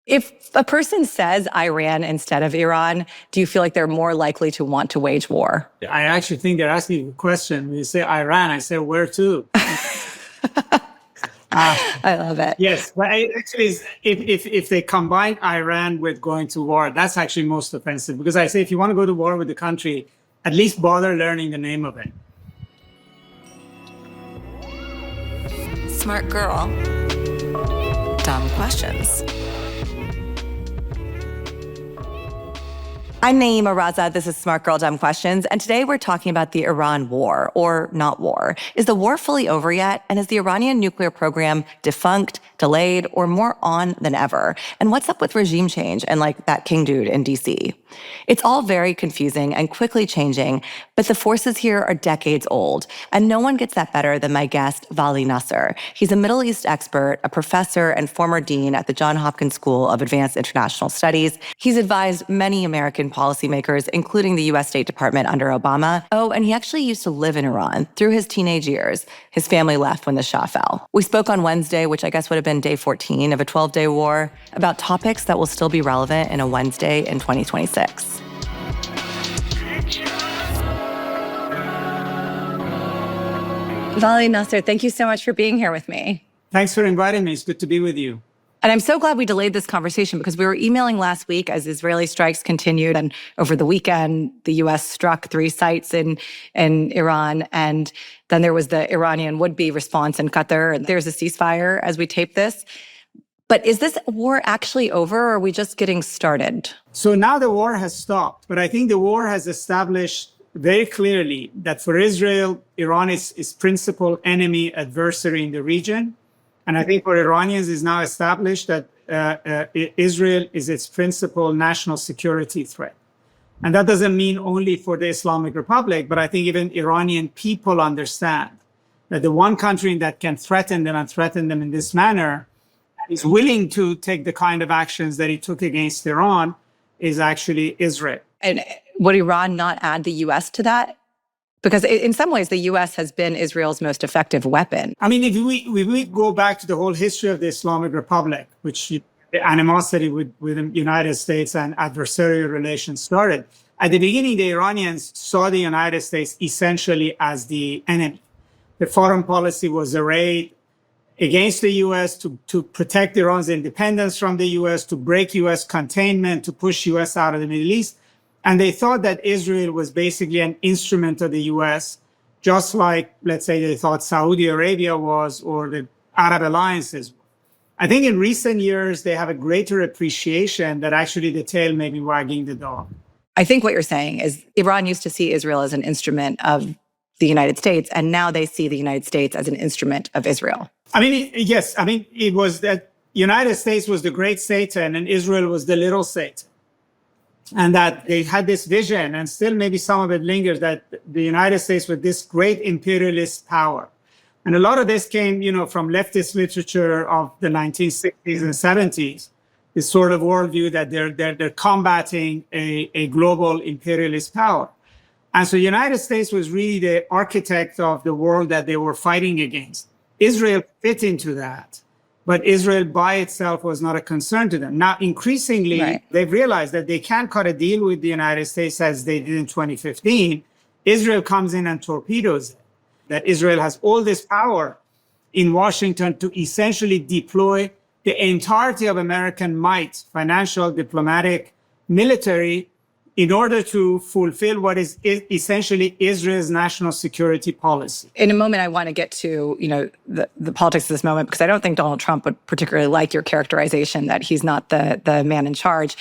If a person says Iran instead of Iran, do you feel like they're more likely to want to wage war? I actually think they're asking a question. When you say Iran, I say, where to? I love it. Yes, but actually, if they combine Iran with going to war, that's actually most offensive. Because I say, if you want to go to war with the country, at least bother learning the name of it. Smart girl. Dumb questions. I'm Nayeema Raza. This is Smart Girl Dumb Questions. And today we're talking about the Iran war, or not war. Is the war fully over yet? And is the Iranian nuclear program defunct, delayed, or more on than ever? And what's up with regime change and like that king dude in DC? It's all very confusing and quickly changing, but the forces here are decades old. And no one gets that better than my guest, Vali Nasr. He's a Middle East expert, a professor, and former dean at the John Hopkins School of Advanced International Studies. He's advised many American policymakers, including the U.S. State Department under Obama. Oh, and he actually used to live in Iran through his teenage years. His family left when the Shah fell. We spoke on Wednesday, which I guess would have been day 14 of a 12-day war, about topics that will still be relevant in a Wednesday in 2026. Vali Nasr, thank you so much for being here with me. Thanks for inviting me. It's good to be with you. And I'm so glad we delayed this conversation because we were emailing last week as Israeli strikes continued. And over the weekend, the U.S. struck 3 sites in Iran. And then there was the Iranian would-be response in Qatar. There's a ceasefire as we tape this. But is this war actually over, or are we just getting started? So now the war has stopped. But I think the war has established very clearly that for Israel, Iran is its principal enemy, adversary in the region. And I think for Iranians, it's now established that Israel is its principal national security threat. And that doesn't mean only for the Islamic Republic, but I think even Iranian people understand that the one country that can threaten them and threaten them in this manner is willing to take the kind of actions that he took against Iran is actually Israel. And would Iran not add the U.S. to that? Because in some ways, the U.S. has been Israel's most effective weapon. I mean, if we go back to the whole history of the Islamic Republic, which the animosity with the United States and adversarial relations started, at the beginning, the Iranians saw the United States essentially as the enemy. The foreign policy was arrayed against the U.S. to protect Iran's independence from the U.S., to break U.S. containment, to push U.S. out of the Middle East. And they thought that Israel was basically an instrument of the U.S., just like, let's say, they thought Saudi Arabia was, or the Arab alliances. I think in recent years, they have a greater appreciation that actually the tail may be wagging the dog. I think what you're saying is Iran used to see Israel as an instrument of the United States, and now they see the United States as an instrument of Israel. I mean, yes. I mean, it was that United States was the great Satan and Israel was the little Satan. And that they had this vision, and still maybe some of it lingers, that the United States was this great imperialist power. And a lot of this came, from leftist literature of the 1960s and 70s, this sort of worldview that they're combating a global imperialist power. And so the United States was really the architect of the world that they were fighting against. Israel fit into that. But Israel by itself was not a concern to them. Now, increasingly, They've realized that they can't cut a deal with the United States as they did in 2015. Israel comes in and torpedoes it. That Israel has all this power in Washington to essentially deploy the entirety of American might, financial, diplomatic, military, in order to fulfill what is essentially Israel's national security policy. In a moment, I want to get to, the politics of this moment, because I don't think Donald Trump would particularly like your characterization that he's not the man in charge.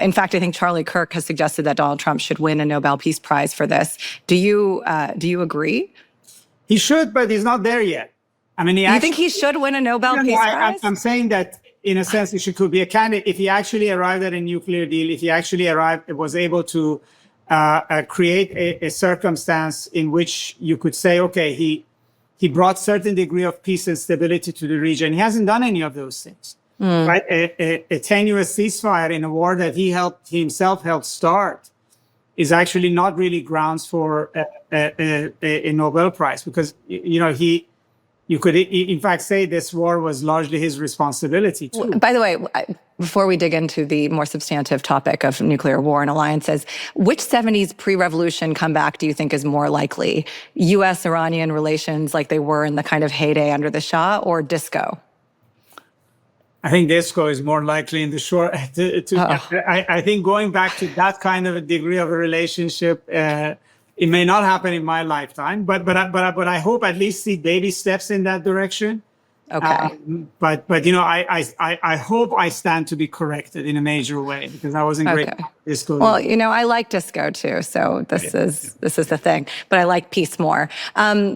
In fact, I think Charlie Kirk has suggested that Donald Trump should win a Nobel Peace Prize for this. Do you agree? He should, but he's not there yet. I mean, you think he should win a Nobel Peace Prize? I'm saying that, in a sense, he could be a candidate if he actually arrived at a nuclear deal, if he actually was able to create a circumstance in which you could say, okay, he brought certain degree of peace and stability to the region. He hasn't done any of those things. Right? A tenuous ceasefire in a war that he himself helped start is actually not really grounds for a Nobel Prize, because, you could, in fact, say this war was largely his responsibility, too. By the way, before we dig into the more substantive topic of nuclear war and alliances, which 70s pre-revolution comeback do you think is more likely? U.S.-Iranian relations like they were in the kind of heyday under the Shah, or disco? I think disco is more likely in the short. I think going back to that kind of a degree of a relationship, it may not happen in my lifetime, but I hope at least see baby steps in that direction. Okay. But I hope I stand to be corrected in a major way, because I wasn't great at disco. Well, I like disco too, so this is the thing. But I like peace more,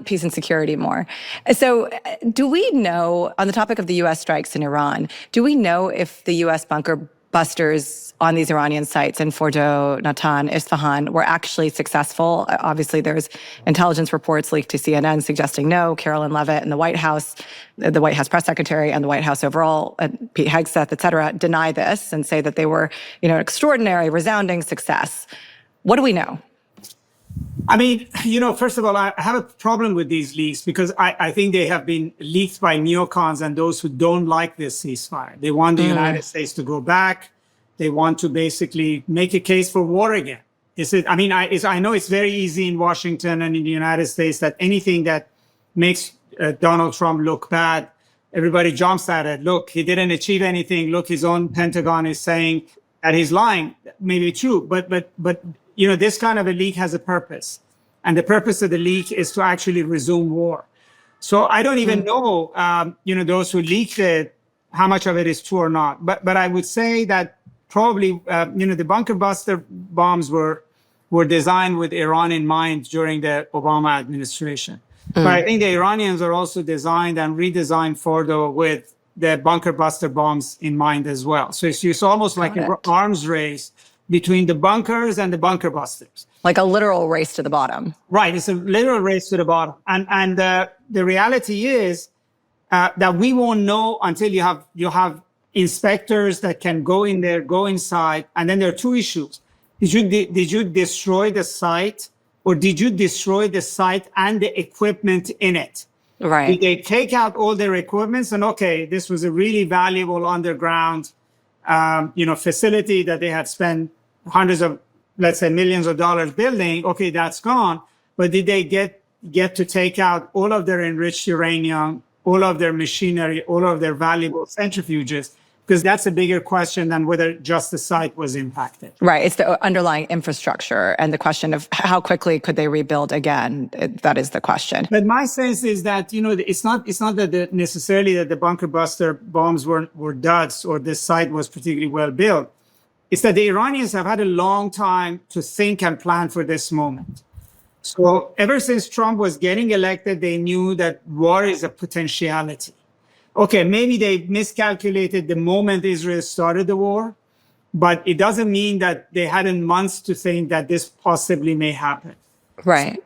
peace and security more. So, do we know, on the topic of the U.S. strikes in Iran, do we know if the U.S. bunker busters on these Iranian sites in Fordow, Natanz, Isfahan were actually successful? Obviously, there's intelligence reports leaked to CNN suggesting no. Carolyn Leavitt and the White House press secretary, and the White House overall, Pete Hegseth, et cetera, deny this and say that they were, an extraordinary, resounding success. What do we know? I mean, first of all, I have a problem with these leaks because I think they have been leaked by neocons and those who don't like this ceasefire. They want the United States to go back. They want to basically make a case for war again. I know it's very easy in Washington and in the United States that anything that makes Donald Trump look bad, everybody jumps at it. Look, he didn't achieve anything. Look, his own Pentagon is saying that he's lying. Maybe true, but this kind of a leak has a purpose. And the purpose of the leak is to actually resume war. So I don't even know, those who leaked it, how much of it is true or not. But I would say that probably, the bunker buster bombs were designed with Iran in mind during the Obama administration. But I think the Iranians are also designed and redesigned Fordow with the bunker buster bombs in mind as well. So it's almost like an arms race between the bunkers and the bunker busters. Like a literal race to the bottom. Right. It's a literal race to the bottom. And the reality is that we won't know until you have inspectors that can go in there, go inside. And then there are two issues. Did you destroy the site, or did you destroy the site and the equipment in it? Right. Did they take out all their equipment and, okay, this was a really valuable underground facility that they had spent hundreds of, let's say, millions of dollars building. Okay, that's gone. But did they get to take out all of their enriched uranium, all of their machinery, all of their valuable centrifuges? Because that's a bigger question than whether just the site was impacted. Right. It's the underlying infrastructure and the question of how quickly could they rebuild again. That is the question. But my sense is that, it's not that necessarily that the bunker buster bombs were duds or this site was particularly well built. It's that the Iranians have had a long time to think and plan for this moment. So ever since Trump was getting elected, they knew that war is a potentiality. Okay, maybe they miscalculated the moment Israel started the war, but it doesn't mean that they hadn't months to think that this possibly may happen. Right.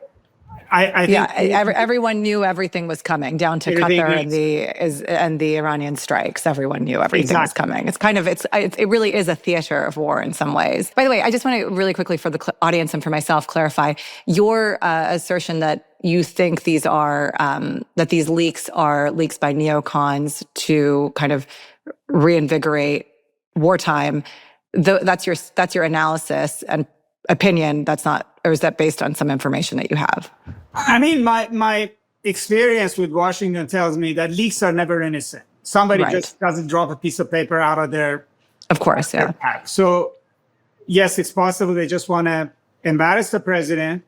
I think everyone knew everything was coming, down to Qatar and the Iranian strikes. Everyone knew everything was coming. It's kind of it really is a theater of war in some ways. By the way, I just want to really quickly for the audience and for myself clarify your assertion that you think these are that these leaks are leaks by neocons to kind of reinvigorate wartime. That's your analysis and opinion. That's not, or is that based on some information that you have? I mean, my experience with Washington tells me that leaks are never innocent. Somebody just doesn't drop a piece of paper out of their pack. So yes, it's possible they just want to embarrass the president,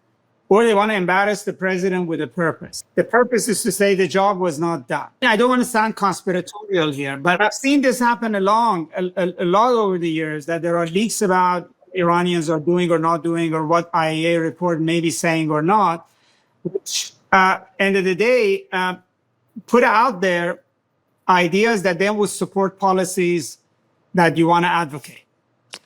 or they want to embarrass the president with a purpose. The purpose is to say the job was not done. I don't want to sound conspiratorial here, but I've seen this happen a lot over the years, that there are leaks about Iranians are doing or not doing, or what IAEA report may be saying or not, which, end of the day, put out there ideas that then would support policies that you want to advocate.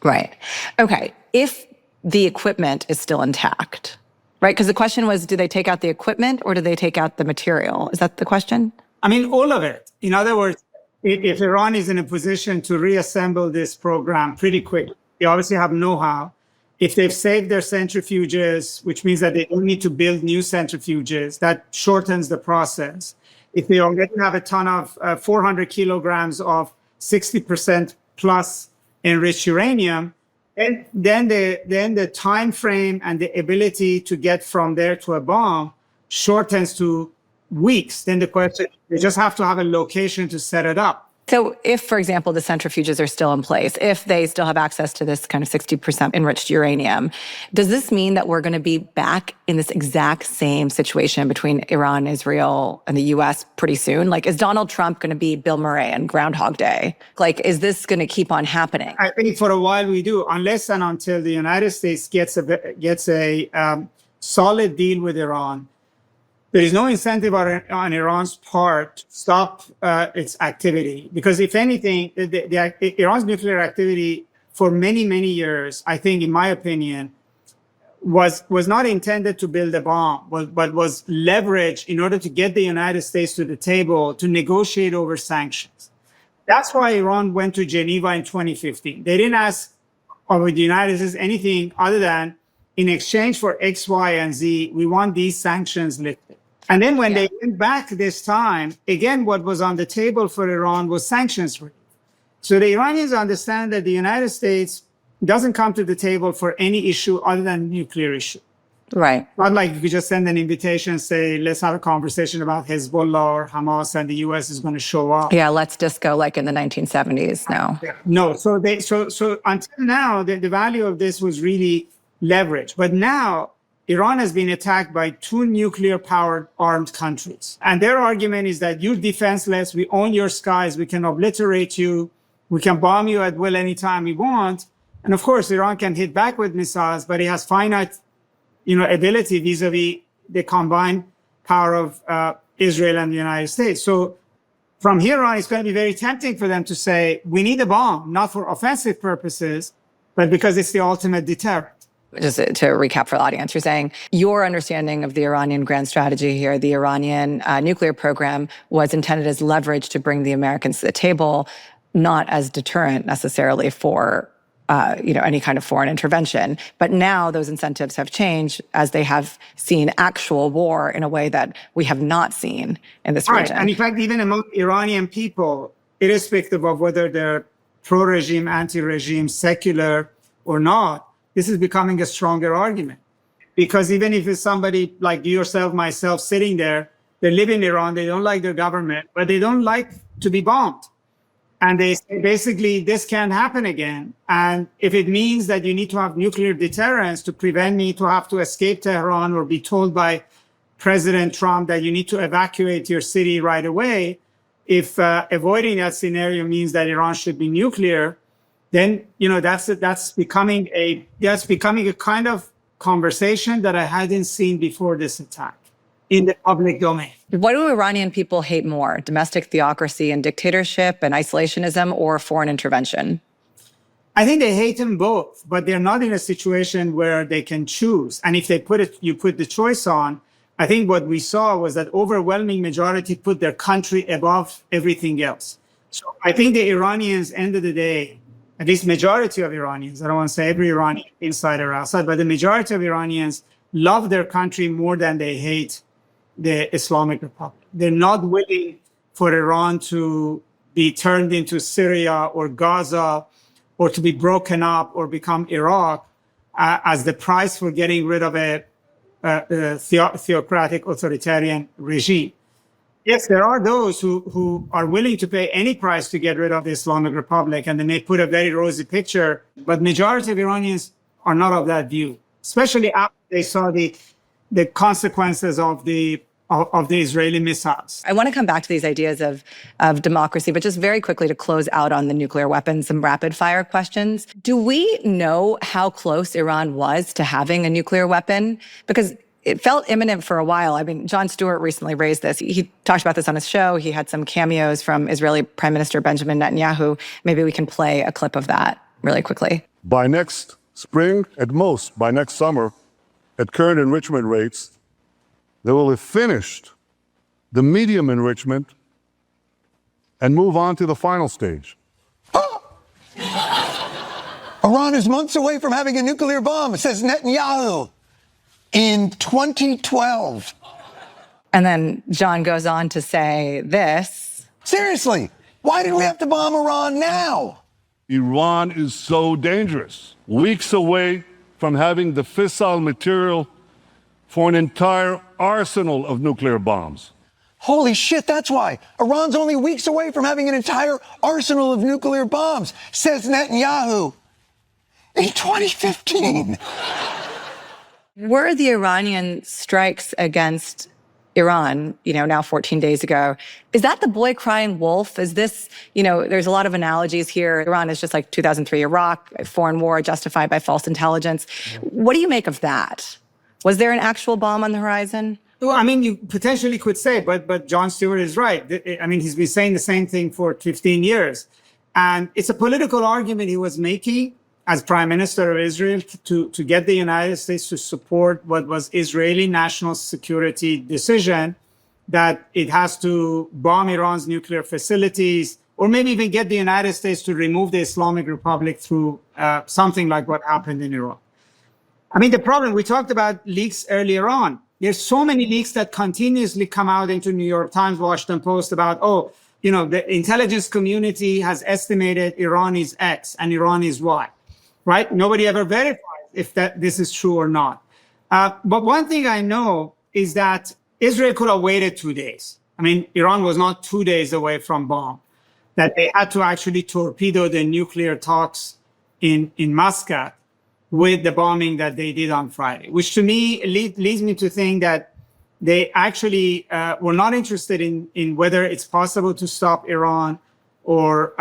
Right. Okay. If the equipment is still intact, right? Because the question was, do they take out the equipment or do they take out the material? Is that the question? I mean, all of it. In other words, if Iran is in a position to reassemble this program pretty quickly, they obviously have know-how. If they've saved their centrifuges, which means that they don't need to build new centrifuges, that shortens the process. if they already have a ton of 400 kilograms of 60% plus enriched uranium, and then the time frame and the ability to get from there to a bomb shortens to weeks. Then the question, they just have to have a location to set it up. So if, for example, the centrifuges are still in place, if they still have access to this kind of 60% enriched uranium, does this mean that we're going to be back in this exact same situation between Iran, Israel, and the U.S. pretty soon? Like, is Donald Trump going to be Bill Murray and Groundhog Day? Like, is this going to keep on happening? I think for a while we do, unless and until the United States gets a solid deal with Iran. There is no incentive on Iran's part to stop its activity, because if anything, Iran's nuclear activity for many, many years, I think, in my opinion, was not intended to build a bomb, but was leveraged in order to get the United States to the table to negotiate over sanctions. That's why Iran went to Geneva in 2015. They didn't ask of the United States anything other than, in exchange for X, Y, and Z, we want these sanctions lifted. And then when they went back this time, again, what was on the table for Iran was sanctions relief. So the Iranians understand that the United States doesn't come to the table for any issue other than nuclear issue. Right. Not like you could just send an invitation and say, let's have a conversation about Hezbollah or Hamas, and the U.S. is going to show up. Yeah, let's disco like in the 1970s now. No, so until now, the value of this was really leverage. But now, Iran has been attacked by two nuclear-powered armed countries. And their argument is that you're defenseless, we own your skies, we can obliterate you, we can bomb you at will anytime we want. And of course, Iran can hit back with missiles, but it has finite, ability vis-a-vis the combined power of Israel and the United States. So from here on, it's going to be very tempting for them to say, we need a bomb, not for offensive purposes, but because it's the ultimate deterrent. Just to recap for the audience, you're saying your understanding of the Iranian grand strategy here, the Iranian nuclear program was intended as leverage to bring the Americans to the table, not as deterrent necessarily for any kind of foreign intervention. But now those incentives have changed as they have seen actual war in a way that we have not seen in this region. Right. And in fact, even among Iranian people, irrespective of whether they're pro-regime, anti-regime, secular or not, this is becoming a stronger argument. Because even if it's somebody like yourself, myself, sitting there, they live in Iran, they don't like their government, but they don't like to be bombed. And they say, basically, this can't happen again. And if it means that you need to have nuclear deterrence to prevent me to have to escape Tehran or be told by President Trump that you need to evacuate your city right away, if avoiding that scenario means that Iran should be nuclear, then that's becoming a kind of conversation that I hadn't seen before this attack in the public domain. What do Iranian people hate more? Domestic theocracy and dictatorship and isolationism, or foreign intervention? I think they hate them both, but they're not in a situation where they can choose. And if you put the choice on, I think what we saw was that overwhelming majority put their country above everything else. So I think the Iranians, end of the day, at least majority of Iranians, I don't want to say every Iranian inside or outside, but the majority of Iranians love their country more than they hate the Islamic Republic. They're not willing for Iran to be turned into Syria or Gaza or to be broken up or become Iraq as the price for getting rid of a theocratic authoritarian regime. Yes, there are those who are willing to pay any price to get rid of the Islamic Republic, and they may put a very rosy picture, but majority of Iranians are not of that view, especially after they saw the consequences of the Israeli missiles. I want to come back to these ideas of democracy, but just very quickly to close out on the nuclear weapons, some rapid fire questions. Do we know how close Iran was to having a nuclear weapon? Because it felt imminent for a while. I mean, Jon Stewart recently raised this. He talked about this on his show. He had some cameos from Israeli Prime Minister Benjamin Netanyahu. Maybe we can play a clip of that really quickly. By next spring, at most, by next summer, at current enrichment rates, they will have finished the medium enrichment and move on to the final stage. Iran is months away from having a nuclear bomb, says Netanyahu. In 2012. And then John goes on to say this. Seriously, why did we have to bomb Iran now? Iran is so dangerous, weeks away from having the fissile material for an entire arsenal of nuclear bombs. Holy shit, that's why. Iran's only weeks away from having an entire arsenal of nuclear bombs, says Netanyahu in 2015. Were the Iranian strikes against Iran, now 14 days ago, is that the boy crying wolf? Is this, there's a lot of analogies here. Iran is just like 2003 Iraq, a foreign war justified by false intelligence. What do you make of that? Was there an actual bomb on the horizon? Well, I mean, you potentially could say, but Jon Stewart is right. I mean, he's been saying the same thing for 15 years. And it's a political argument he was making as Prime Minister of Israel to get the United States to support what was Israeli national security decision that it has to bomb Iran's nuclear facilities, or maybe even get the United States to remove the Islamic Republic through something like what happened in Iran. I mean, the problem, we talked about leaks earlier on. There's so many leaks that continuously come out into New York Times, Washington Post about, the intelligence community has estimated Iran is X and Iran is Y, right? Nobody ever verifies if this is true or not. But one thing I know is that Israel could have waited 2 days. I mean, Iran was not 2 days away from bomb, that they had to actually torpedo the nuclear talks in Muscat with the bombing that they did on Friday, which to me leads me to think that they actually were not interested in whether it's possible to stop Iran or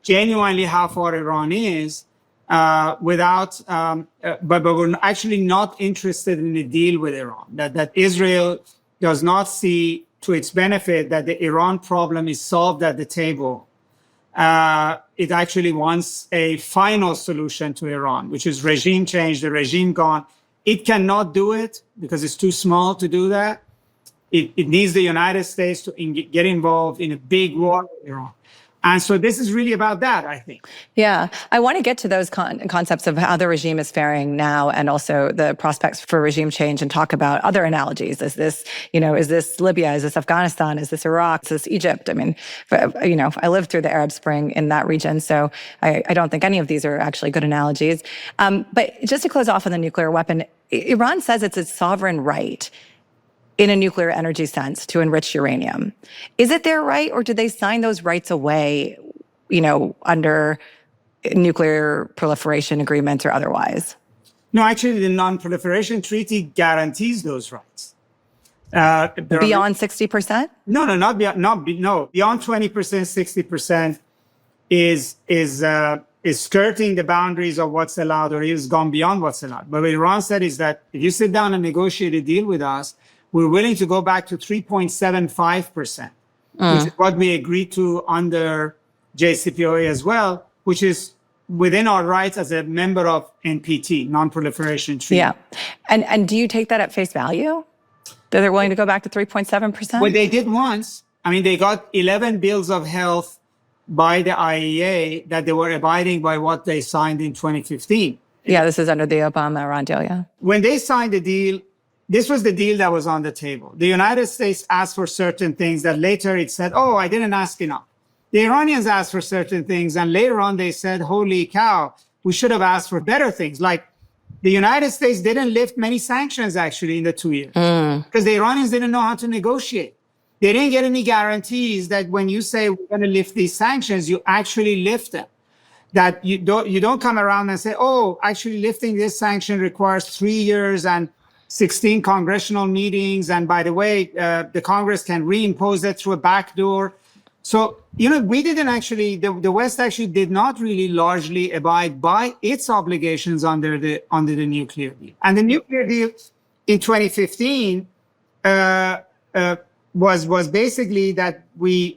genuinely how far Iran is but we're actually not interested in a deal with Iran, that Israel does not see to its benefit that the Iran problem is solved at the table. It actually wants a final solution to Iran, which is regime change, the regime gone. It cannot do it because it's too small to do that. It needs the United States to get involved in a big war with Iran. And so this is really about that, I think. Yeah, I want to get to those concepts of how the regime is faring now and also the prospects for regime change and talk about other analogies. Is this, is this Libya? Is this Afghanistan? Is this Iraq? Is this Egypt? I mean, I lived through the Arab Spring in that region, so I don't think any of these are actually good analogies. But just to close off on the nuclear weapon, Iran says it's its sovereign right in a nuclear energy sense to enrich uranium. Is it their right, or did they sign those rights away, under nuclear proliferation agreements or otherwise? No, actually, the Non-Proliferation Treaty guarantees those rights. Beyond 60%? No, not beyond. No, beyond 20%, 60% is skirting the boundaries of what's allowed, or is gone beyond what's allowed. But what Iran said is that if you sit down and negotiate a deal with us, we're willing to go back to 3.75%, which is what we agreed to under JCPOA as well, which is within our rights as a member of NPT, Non-Proliferation Treaty. Yeah. And do you take that at face value? That they're willing to go back to 3.7%? Well, they did once. I mean, they got 11 bills of health by the IAEA that they were abiding by what they signed in 2015. Yeah, this is under the Obama-Iran deal, yeah. When they signed the deal, this was the deal that was on the table. The United States asked for certain things that later it said, I didn't ask enough. The Iranians asked for certain things, and later on they said, holy cow, we should have asked for better things. Like the United States didn't lift many sanctions actually in the 2 years because the Iranians didn't know how to negotiate. They didn't get any guarantees that when you say we're going to lift these sanctions, you actually lift them. That you don't come around and say, actually lifting this sanction requires 3 years and 16 congressional meetings. And by the way, the Congress can reimpose that through a back door. So, we didn't actually, the West actually did not really largely abide by its obligations under the nuclear deal. And the nuclear deal in 2015 was basically that we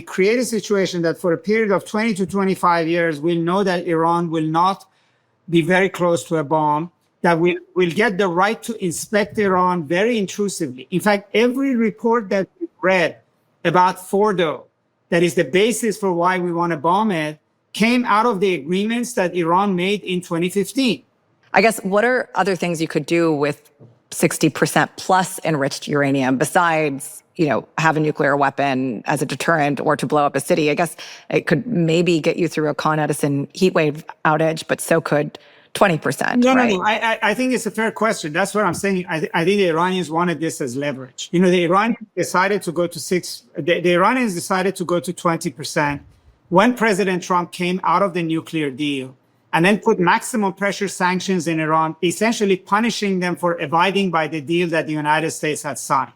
create a situation that for a period of 20 to 25 years, we'll know that Iran will not be very close to a bomb, that we'll get the right to inspect Iran very intrusively. In fact, every report that we read about Fordow, that is the basis for why we want to bomb it, came out of the agreements that Iran made in 2015. I guess, what are other things you could do with 60% plus enriched uranium besides, have a nuclear weapon as a deterrent or to blow up a city. I guess it could maybe get you through a Con Edison heat wave outage, but so could 20%. No, right? no. I think it's a fair question. That's what I'm saying. I think the Iranians wanted this as leverage. The Iranians decided to go to the Iranians decided to go to 20% when President Trump came out of the nuclear deal and then put maximum pressure sanctions in Iran, essentially punishing them for abiding by the deal that the United States had signed.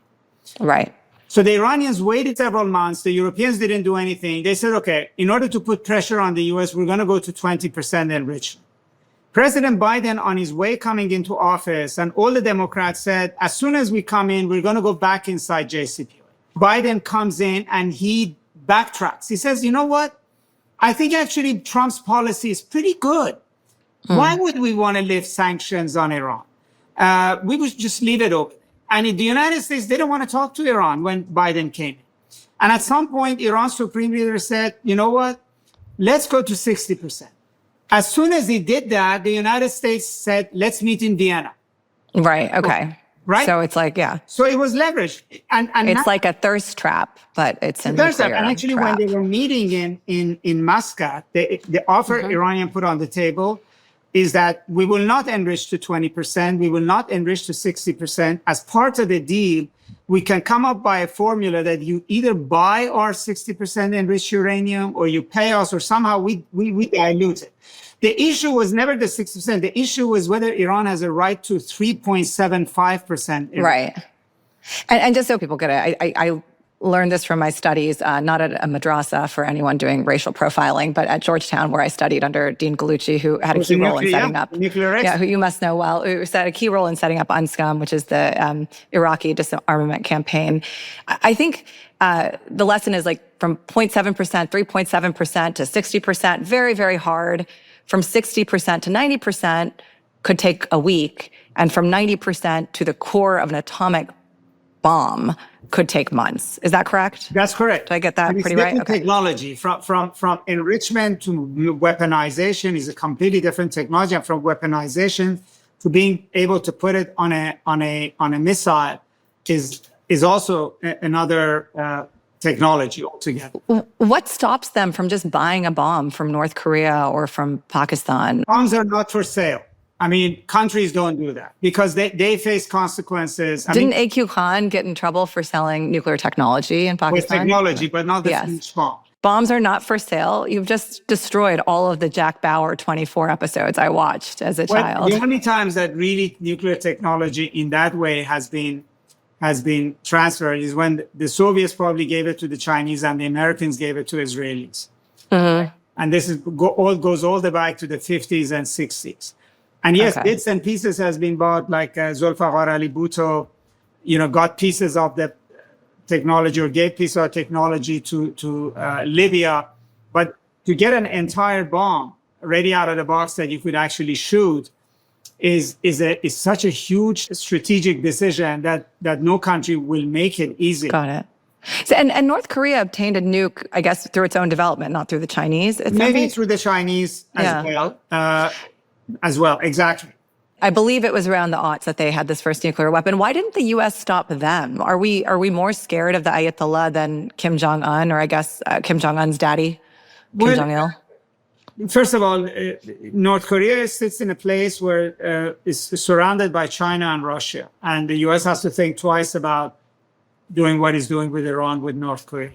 Right. So the Iranians waited several months. The Europeans didn't do anything. They said, okay, in order to put pressure on the US, we're going to go to 20% enrichment. President Biden, on his way coming into office, and all the Democrats said, as soon as we come in, we're going to go back inside JCPOA. Biden comes in and he backtracks. He says, you know what? I think actually Trump's policy is pretty good. Why would we want to lift sanctions on Iran? We would just leave it open. And the United States didn't want to talk to Iran when Biden came in. And at some point, Iran's supreme leader said, you know what? Let's go to 60%. As soon as he did that, the United States said, let's meet in Vienna. Right. Okay. Right. So it's like, yeah. So it was leveraged. And it's like a thirst trap, but it's a thirst trap. nuclear And actually, trap. when they were meeting in Muscat, the offer Iranian put on the table is that we will not enrich to 20%. We will not enrich to 60%. As part of the deal, we can come up by a formula that you either buy our 60% enriched uranium or you pay us or somehow we dilute it. The issue was never the 60%. The issue was whether Iran has a right to 3.75%. Right. And just so people get it, I learned this from my studies, not at a madrasa for anyone doing racial profiling, but at Georgetown, where I studied under Dean Gallucci, who had a key role in setting up, who you must know well, who had a key role in setting up UNSCOM, which is the Iraqi disarmament campaign. I think the lesson is like from 0.7%, 3.7% to 60%, very, very hard. From 60% to 90% could take a week. And from 90% to the core of an atomic bomb could take months. Is that correct? That's correct. Did I get that pretty right? Okay. Technology from enrichment to weaponization is a completely different technology. And from weaponization to being able to put it on a missile is also another technology altogether. What stops them from just buying a bomb from North Korea or from Pakistan? Bombs are not for sale. I mean, countries don't do that because they face consequences. Didn't A.Q. Khan get in trouble for selling nuclear technology in Pakistan? With technology, but not the huge bomb. Bombs are not for sale. You've just destroyed all of the Jack Bauer 24 episodes I watched as a child. The only times that really nuclear technology in that way has been transferred is when the Soviets probably gave it to the Chinese and the Americans gave it to Israelis. And this goes all the way back to the 50s and 60s. And yes, bits and pieces has been bought, like Zulfikar Ali Bhutto, got pieces of the technology or gave pieces of technology to Libya. But to get an entire bomb ready out of the box that you could actually shoot is such a huge strategic decision that no country will make it easy. Got it. So, and North Korea obtained a nuke, I guess, through its own development, not through the Chinese. Maybe through the Chinese as well. Exactly. I believe it was around the aughts that they had this first nuclear weapon. Why didn't the U.S. stop them? Are we more scared of the Ayatollah than Kim Jong-un, or I guess Kim Jong-un's daddy, Kim Jong-il? First of all, North Korea sits in a place where it's surrounded by China and Russia, and the U.S. has to think twice about doing what it's doing with Iran, with North Korea.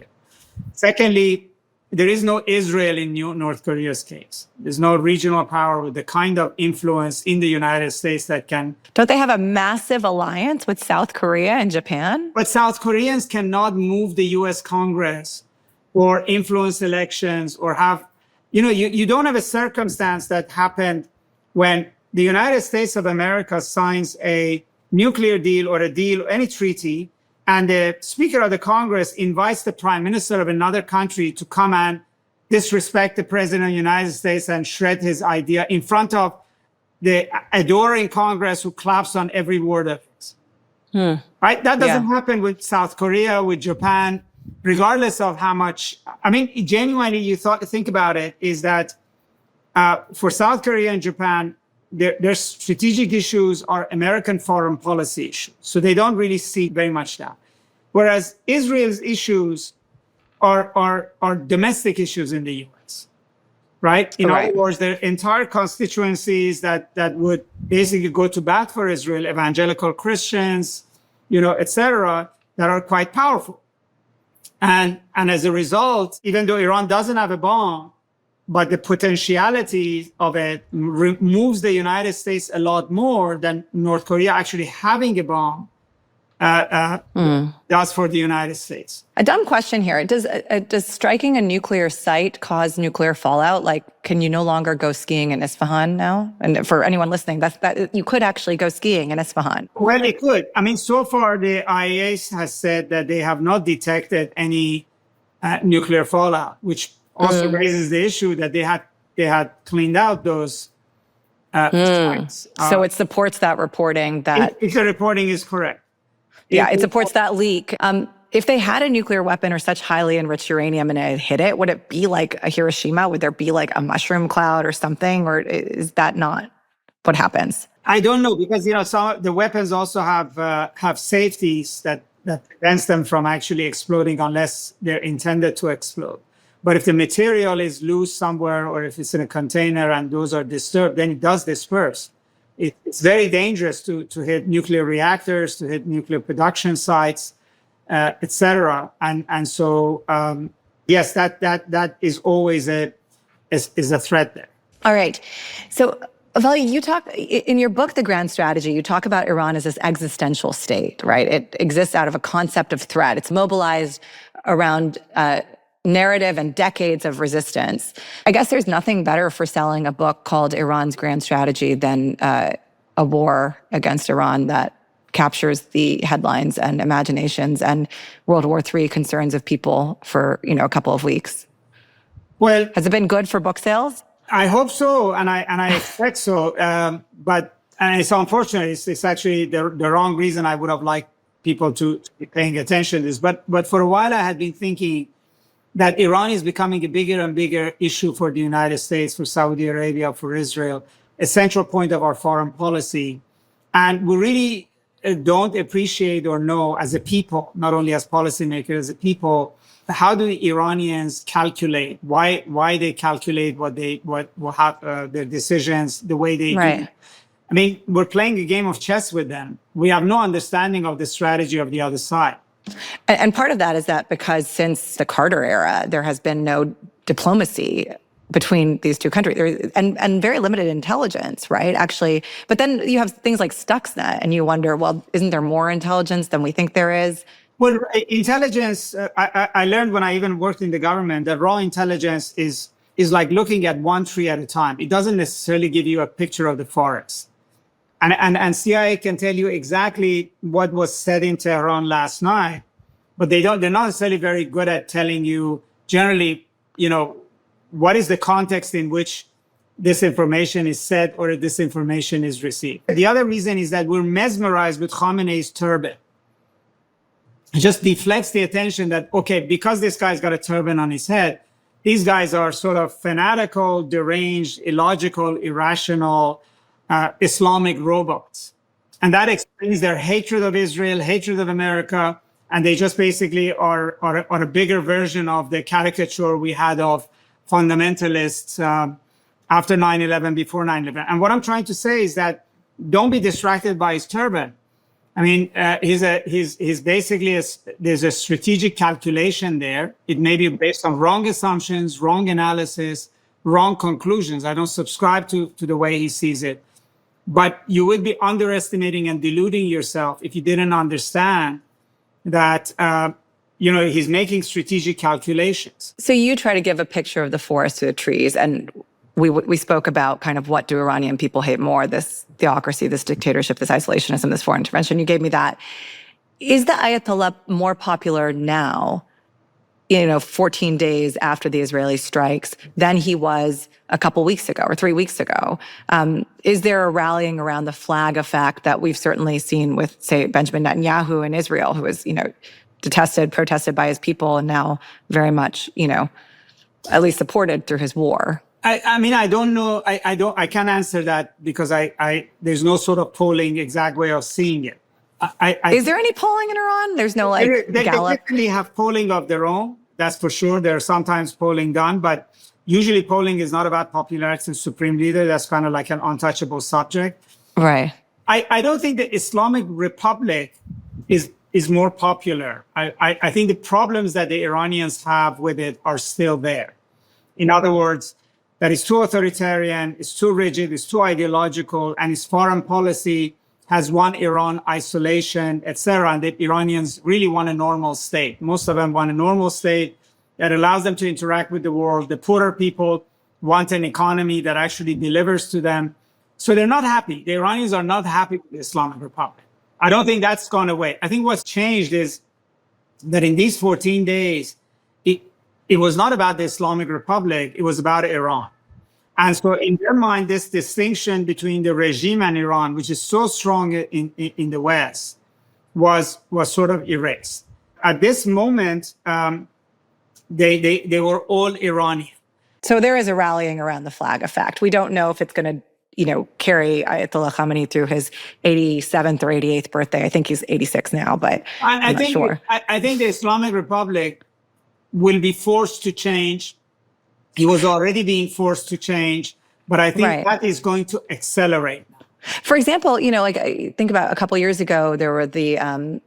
Secondly, there is no Israel in North Korea's case. There's no regional power with the kind of influence in the United States that can... Don't they have a massive alliance with South Korea and Japan? But South Koreans cannot move the U.S. Congress or influence elections or have... You don't have a circumstance that happened when the United States of America signs a nuclear deal or a deal, any treaty, and the Speaker of the Congress invites the Prime Minister of another country to come and disrespect the President of the United States and shred his idea in front of the adoring Congress who claps on every word of it. Right? That doesn't happen with South Korea, with Japan, regardless of how much... I mean, genuinely, think about it, is that for South Korea and Japan, their strategic issues are American foreign policy issues. So they don't really see very much that. Whereas Israel's issues are domestic issues in the US, right? In other words, their entire constituencies that would basically go to bat for Israel, evangelical Christians, et cetera, that are quite powerful. And as a result, even though Iran doesn't have a bomb, but the potentiality of it moves the United States a lot more than North Korea actually having a bomb does for the United States. A dumb question here. Does striking a nuclear site cause nuclear fallout? Like, can you no longer go skiing in Isfahan now? And for anyone listening, that you could actually go skiing in Isfahan. Well, it could. I mean, so far the IAEA has said that they have not detected any nuclear fallout, which also raises the issue that they had cleaned out those sites. So it supports that reporting that... If the reporting is correct. Yeah, it supports that leak. If they had a nuclear weapon or such highly enriched uranium and it hit it, would it be like a Hiroshima? Would there be like a mushroom cloud or something? Or is that not what happens? I don't know, because some of the weapons also have safeties that prevents them from actually exploding unless they're intended to explode. But if the material is loose somewhere, or if it's in a container and those are disturbed, then it does disperse. It's very dangerous to hit nuclear reactors, to hit nuclear production sites, et cetera. And so, yes, that is always a threat there. All right. So, Vali, you talk in your book, The Grand Strategy, you talk about Iran as this existential state, right? It exists out of a concept of threat. It's mobilized around narrative and decades of resistance. I guess there's nothing better for selling a book called Iran's Grand Strategy than a war against Iran that captures the headlines and imaginations and World War III concerns of people for, a couple of weeks. Well, has it been good for book sales? I hope so, and I expect so. But it's unfortunate. It's actually the wrong reason I would have liked people to be paying attention to this. But for a while, I had been thinking that Iran is becoming a bigger and bigger issue for the United States, for Saudi Arabia, for Israel, a central point of our foreign policy. And we really don't appreciate or know as a people, not only as policymakers, as a people, how do the Iranians calculate? Why they calculate their decisions the way they do? I mean, we're playing a game of chess with them. We have no understanding of the strategy of the other side. And part of that is that because since the Carter era, there has been no diplomacy between these two countries and very limited intelligence, right? Actually, but then you have things like Stuxnet and you wonder, well, isn't there more intelligence than we think there is? Well, intelligence, I learned when I even worked in the government that raw intelligence is like looking at one tree at a time. It doesn't necessarily give you a picture of the forest. And CIA can tell you exactly what was said in Tehran last night, but they're not necessarily very good at telling you generally, what is the context in which this information is said or this information is received. The other reason is that we're mesmerized with Khamenei's turban. It just deflects the attention that, okay, because this guy's got a turban on his head, these guys are sort of fanatical, deranged, illogical, irrational, Islamic robots. And that explains their hatred of Israel, hatred of America, and they just basically are a bigger version of the caricature we had of fundamentalists after 9/11, before 9/11. And what I'm trying to say is that don't be distracted by his turban. I mean, he's basically there's a strategic calculation there. It may be based on wrong assumptions, wrong analysis, wrong conclusions. I don't subscribe to the way he sees it. But you would be underestimating and deluding yourself if you didn't understand that, he's making strategic calculations. So you try to give a picture of the forest through the trees, and we spoke about kind of what do Iranian people hate more, this theocracy, this dictatorship, this isolationism, this foreign intervention. You gave me that. Is the Ayatollah more popular now, 14 days after the Israeli strikes, than he was a couple weeks ago or 3 weeks ago? Is there a rallying around the flag effect that we've certainly seen with, say, Benjamin Netanyahu in Israel, who was, protested by his people, and now very much, at least supported through his war? I mean, I don't know. I can't answer that because there's no sort of polling exact way of seeing it. Is there any polling in Iran? There's no like they Gallup. definitely have polling of their own. That's for sure. There's sometimes polling done, but usually polling is not about popularity of the supreme leader. That's kind of like an untouchable subject. Right. I don't think the Islamic Republic is more popular. I think the problems that the Iranians have with it are still there. In other words, that it's too authoritarian, it's too rigid, it's too ideological, and its foreign policy has one Iran isolation, etc. And the Iranians really want a normal state. Most of them want a normal state that allows them to interact with the world. The poorer people want an economy that actually delivers to them. So they're not happy. The Iranians are not happy with the Islamic Republic. I don't think that's gone away. I think what's changed is that in these 14 days, it was not about the Islamic Republic, it was about Iran. And so in their mind, this distinction between the regime and Iran, which is so strong in the West, was sort of erased. At this moment, they were all Iranian. So there is a rallying around the flag effect. We don't know if it's going to, carry Ayatollah Khamenei through his 87th or 88th birthday. I think he's 86 now, but I'm not sure. I think the Islamic Republic will be forced to change. He was already being forced to change, but I think that is going to accelerate. For example, I think about a couple of years ago, there were the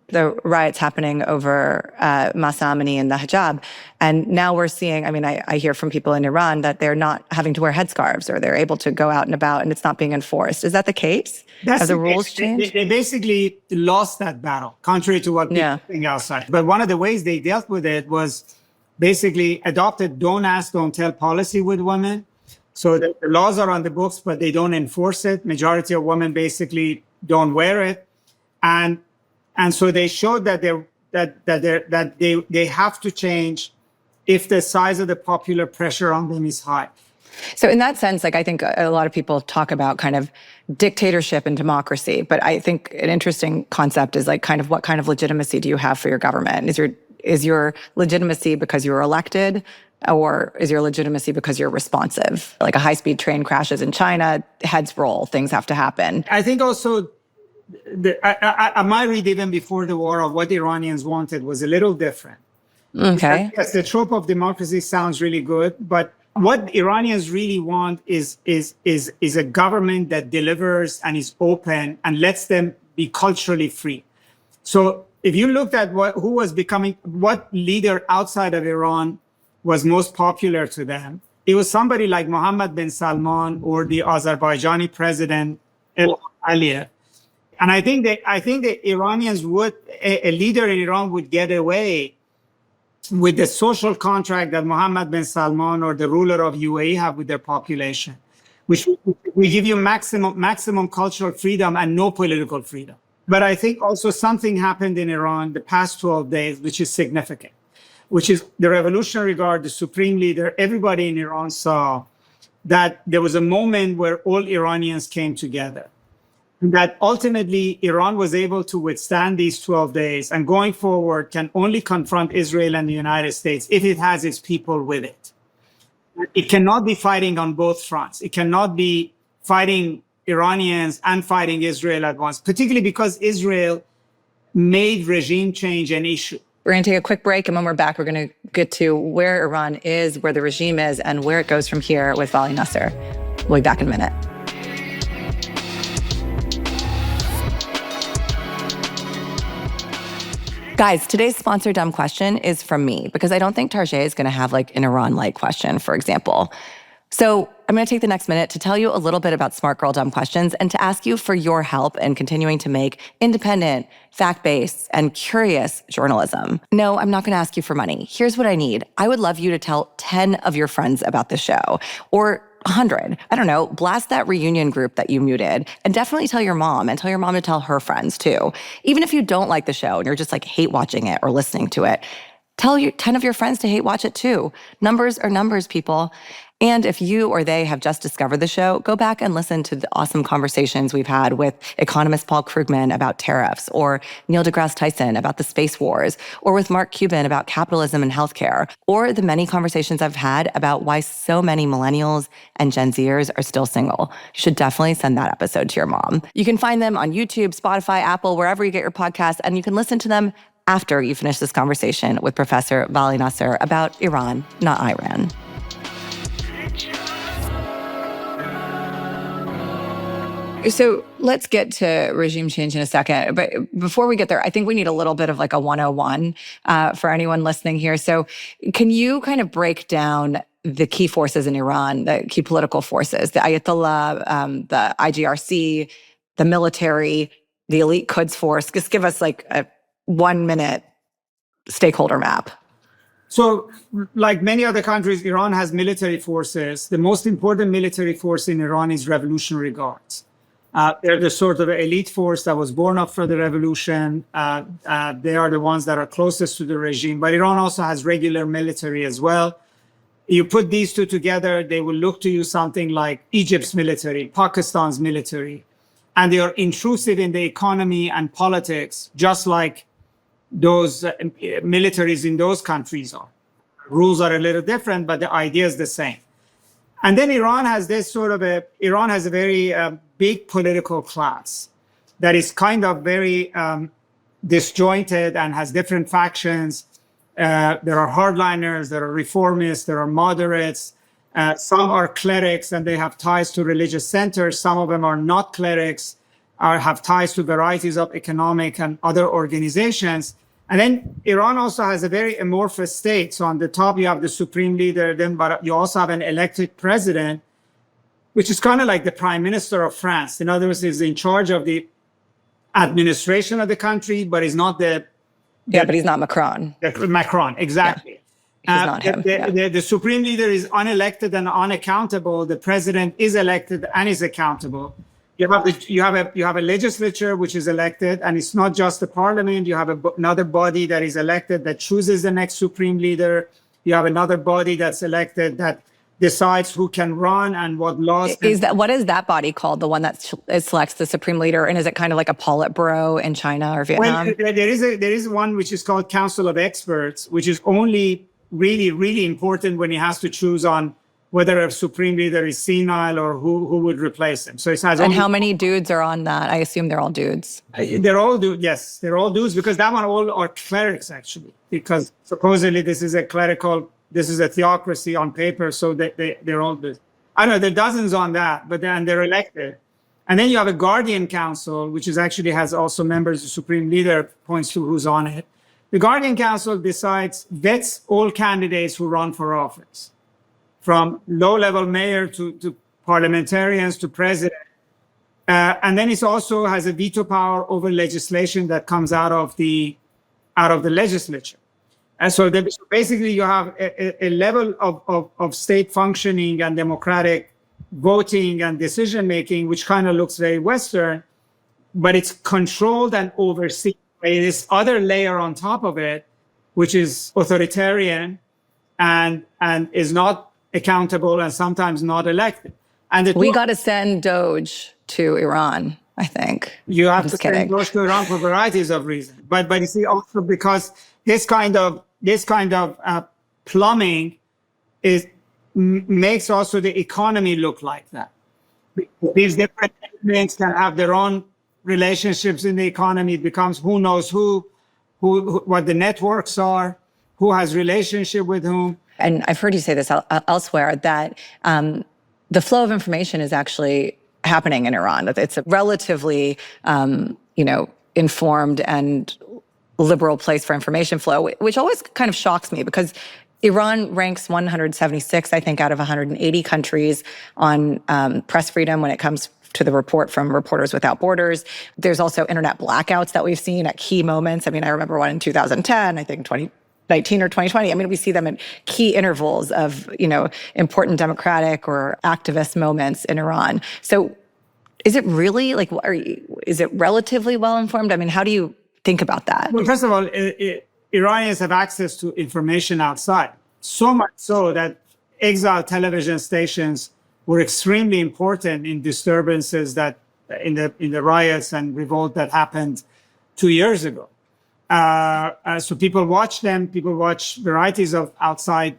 riots happening over Mahsa Amini and the hijab. And now we're seeing, I hear from people in Iran that they're not having to wear headscarves or they're able to go out and about and it's not being enforced. Is that the case? Have the rules changed? They basically lost that battle, contrary to what people think outside. But one of the ways they dealt with it was basically adopted don't ask, don't tell policy with women. So the laws are on the books, but they don't enforce it. Majority of women basically don't wear it. And so they showed that they have to change if the size of the popular pressure on them is high. So in that sense, I think a lot of people talk about kind of dictatorship and democracy, but I think an interesting concept is what kind of legitimacy do you have for your government? Is your legitimacy because you were elected, or is your legitimacy because you're responsive? Like a high-speed train crashes in China, heads roll, things have to happen. I think also, my read even before the war of what the Iranians wanted was a little different. Okay. Yes, the trope of democracy sounds really good, but what Iranians really want is a government that delivers and is open and lets them be culturally free. So if you looked at what leader outside of Iran was most popular to them, it was somebody like Mohammed bin Salman or the Azerbaijani president Ilham Aliyev. And I think the Iranians a leader in Iran would get away with the social contract that Mohammed bin Salman or the ruler of UAE have with their population, which will give you maximum cultural freedom and no political freedom. But I think also something happened in Iran the past 12 days, which is significant, which is the Revolutionary Guard, the supreme leader, everybody in Iran saw that there was a moment where all Iranians came together. And that ultimately Iran was able to withstand these 12 days and going forward can only confront Israel and the United States if it has its people with it. It cannot be fighting on both fronts. It cannot be fighting Iranians and fighting Israel at once, particularly because Israel made regime change an issue. We're going to take a quick break, and when we're back, we're going to get to where Iran is, where the regime is, and where it goes from here with Vali Nasr. We'll be back in a minute. Guys, today's sponsor dumb question is from me, because I don't think Tarjay is going to have an Iran-like question, for example. So I'm going to take the next minute to tell you a little bit about Smart Girl Dumb Questions and to ask you for your help in continuing to make independent, fact-based, and curious journalism. No, I'm not going to ask you for money. Here's what I need. I would love you to tell 10 of your friends about the show, or 100. I don't know, blast that reunion group that you muted, and definitely tell your mom, and tell your mom to tell her friends too. Even if you don't like the show and you're just hate watching it or listening to it, Tell 10 of your friends to hate watch it too. Numbers are numbers, people. And if you or they have just discovered the show, go back and listen to the awesome conversations we've had with economist Paul Krugman about tariffs, or Neil deGrasse Tyson about the space wars, or with Mark Cuban about capitalism and healthcare, or the many conversations I've had about why so many millennials and Gen Zers are still single. You should definitely send that episode to your mom. You can find them on YouTube, Spotify, Apple, wherever you get your podcasts, and you can listen to them after you finish this conversation with Professor Vali Nasr about Iran, not Iran. So let's get to regime change in a second. But before we get there, I think we need a little bit of like a 101 for anyone listening here. So can you kind of break down the key forces in Iran, the key political forces, the Ayatollah, the IGRC, the military, the elite Quds force? Just give us like a 1-minute stakeholder map. So, like many other countries, Iran has military forces. The most important military force in Iran is Revolutionary Guards. They're the sort of elite force that was born after the revolution. They are the ones that are closest to the regime. But Iran also has regular military as well. You put these two together, they will look to you something like Egypt's military, Pakistan's military. And they are intrusive in the economy and politics, just like those militaries in those countries are. Rules are a little different, but the idea is the same. And then Iran has a very big political class that is kind of very disjointed and has different factions. There are hardliners, there are reformists, there are moderates. Some are clerics and they have ties to religious centers. Some of them are not clerics, have ties to varieties of economic and other organizations. And then Iran also has a very amorphous state. So on the top, you have the supreme leader, but you also have an elected president, which is kind of like the prime minister of France. In other words, he's in charge of the administration of the country, but he's not but he's not Macron. Macron, exactly. Yeah. He's not him. The supreme leader is unelected and unaccountable. The president is elected and is accountable. You have a legislature which is elected, and it's not just the parliament. You have another body that is elected that chooses the next supreme leader. You have another body that's elected that decides who can run and what laws. What is that body called? The one that selects the supreme leader, and is it kind of like a Politburo in China or Vietnam? Well, there is one which is called Council of Experts, which is only really, really important when he has to choose on whether a supreme leader is senile or who would replace him. So it has. And how many dudes are on that? I assume they're all dudes. They're all dudes. Yes, they're all dudes, because that one all are clerics actually, because supposedly this is a theocracy on paper. So they're all dudes. I don't know, there are dozens on that, but then they're elected. And then you have a guardian council, which has also members. The supreme leader points to who's on it. The guardian council vets all candidates who run for office, from low-level mayor to parliamentarians to president. And then it also has a veto power over legislation that comes out of the legislature. And so basically you have a level of state functioning and democratic voting and decision-making, which kind of looks very Western, but it's controlled and overseen by this other layer on top of it, which is authoritarian and is not accountable and sometimes not elected. And we got to send Doge to Iran, I think. You have to send Doge to Iran for varieties of reasons. But you see, also because this kind of plumbing makes also the economy look like that. These different elements can have their own relationships in the economy. It becomes who knows who, what the networks are, who has relationship with whom. And I've heard you say this elsewhere, that the flow of information is actually happening in Iran. That it's a relatively, informed and liberal place for information flow, which always kind of shocks me, because Iran ranks 176, I think, out of 180 countries on press freedom when it comes to the report from Reporters Without Borders. There's also internet blackouts that we've seen at key moments. I mean, I remember one in 2010, I think 2019 or 2020. I mean, we see them at key intervals of, important democratic or activist moments in Iran. So is it really is it relatively well informed? I mean, how do you think about that? Well, first of all, Iranians have access to information outside. So much so that exiled television stations were extremely important in disturbances that in the riots and revolt that happened 2 years ago. So people watch them. People watch varieties of outside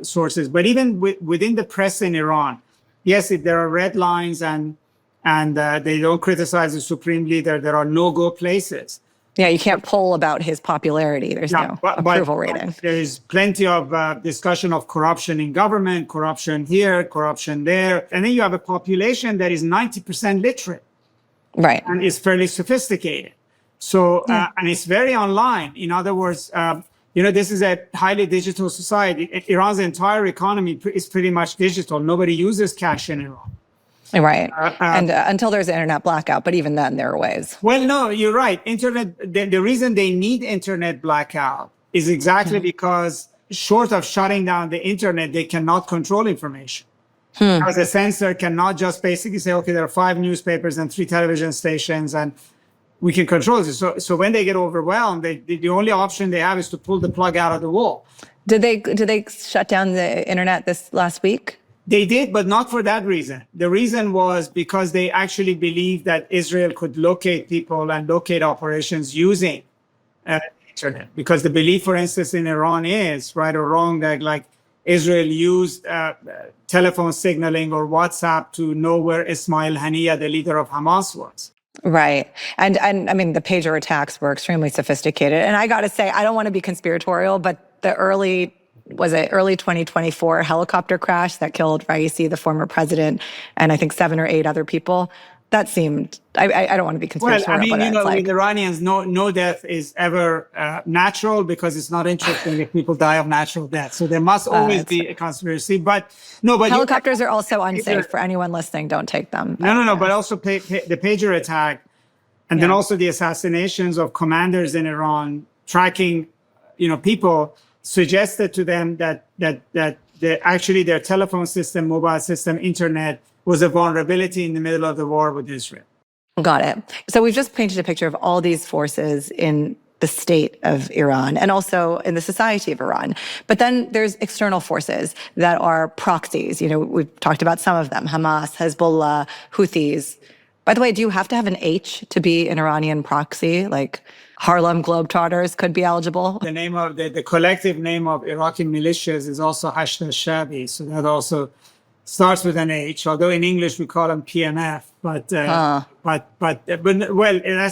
sources. But even within the press in Iran, yes, there are red lines and they don't criticize the supreme leader. There are no-go places. Yeah, you can't poll about his popularity. There's no approval rating. There is plenty of discussion of corruption in government, corruption here, corruption there. And then you have a population that is 90% literate. Right. And is fairly sophisticated. So, and it's very online. In other words, this is a highly digital society. Iran's entire economy is pretty much digital. Nobody uses cash in Iran. Right. And until there's an internet blackout, but even then there are ways. Well, no, you're right. The reason they need internet blackout is exactly because short of shutting down the internet, they cannot control information. Because a censor cannot just basically say, okay, there are 5 newspapers and 3 television stations and we can control this. So when they get overwhelmed, the only option they have is to pull the plug out of the wall. Did they shut down the internet this last week? They did, but not for that reason. The reason was because they actually believed that Israel could locate people and locate operations using internet. Because the belief, for instance, in Iran is, right or wrong, that like Israel used telephone signaling or WhatsApp to know where Ismail Haniyeh, the leader of Hamas, was. Right. And I mean, the pager attacks were extremely sophisticated. And I got to say, I don't want to be conspiratorial, but the early 2024 helicopter crash that killed Raisi, the former president, and I think 7 or 8 other people, that seemed, I don't want to be conspiratorial. Well, I mean, with Iranians, no death is ever natural because it's not interesting if people die of natural death. So there must always be a conspiracy. But helicopters are also unsafe for anyone listening. Don't take them. No. But also the pager attack, and then also the assassinations of commanders in Iran, tracking, people, suggested to them that actually their telephone system, mobile system, internet was a vulnerability in the middle of the war with Israel. Got it. So we've just painted a picture of all these forces in the state of Iran and also in the society of Iran. But then there's external forces that are proxies. We've talked about some of them: Hamas, Hezbollah, Houthis. By the way, do you have to have an H to be an Iranian proxy? Like Harlem Globetrotters could be eligible? The name of the collective name of Iraqi militias is also Hashd al-Shabi. So that also starts with an H, although in English we call them PMF. But that's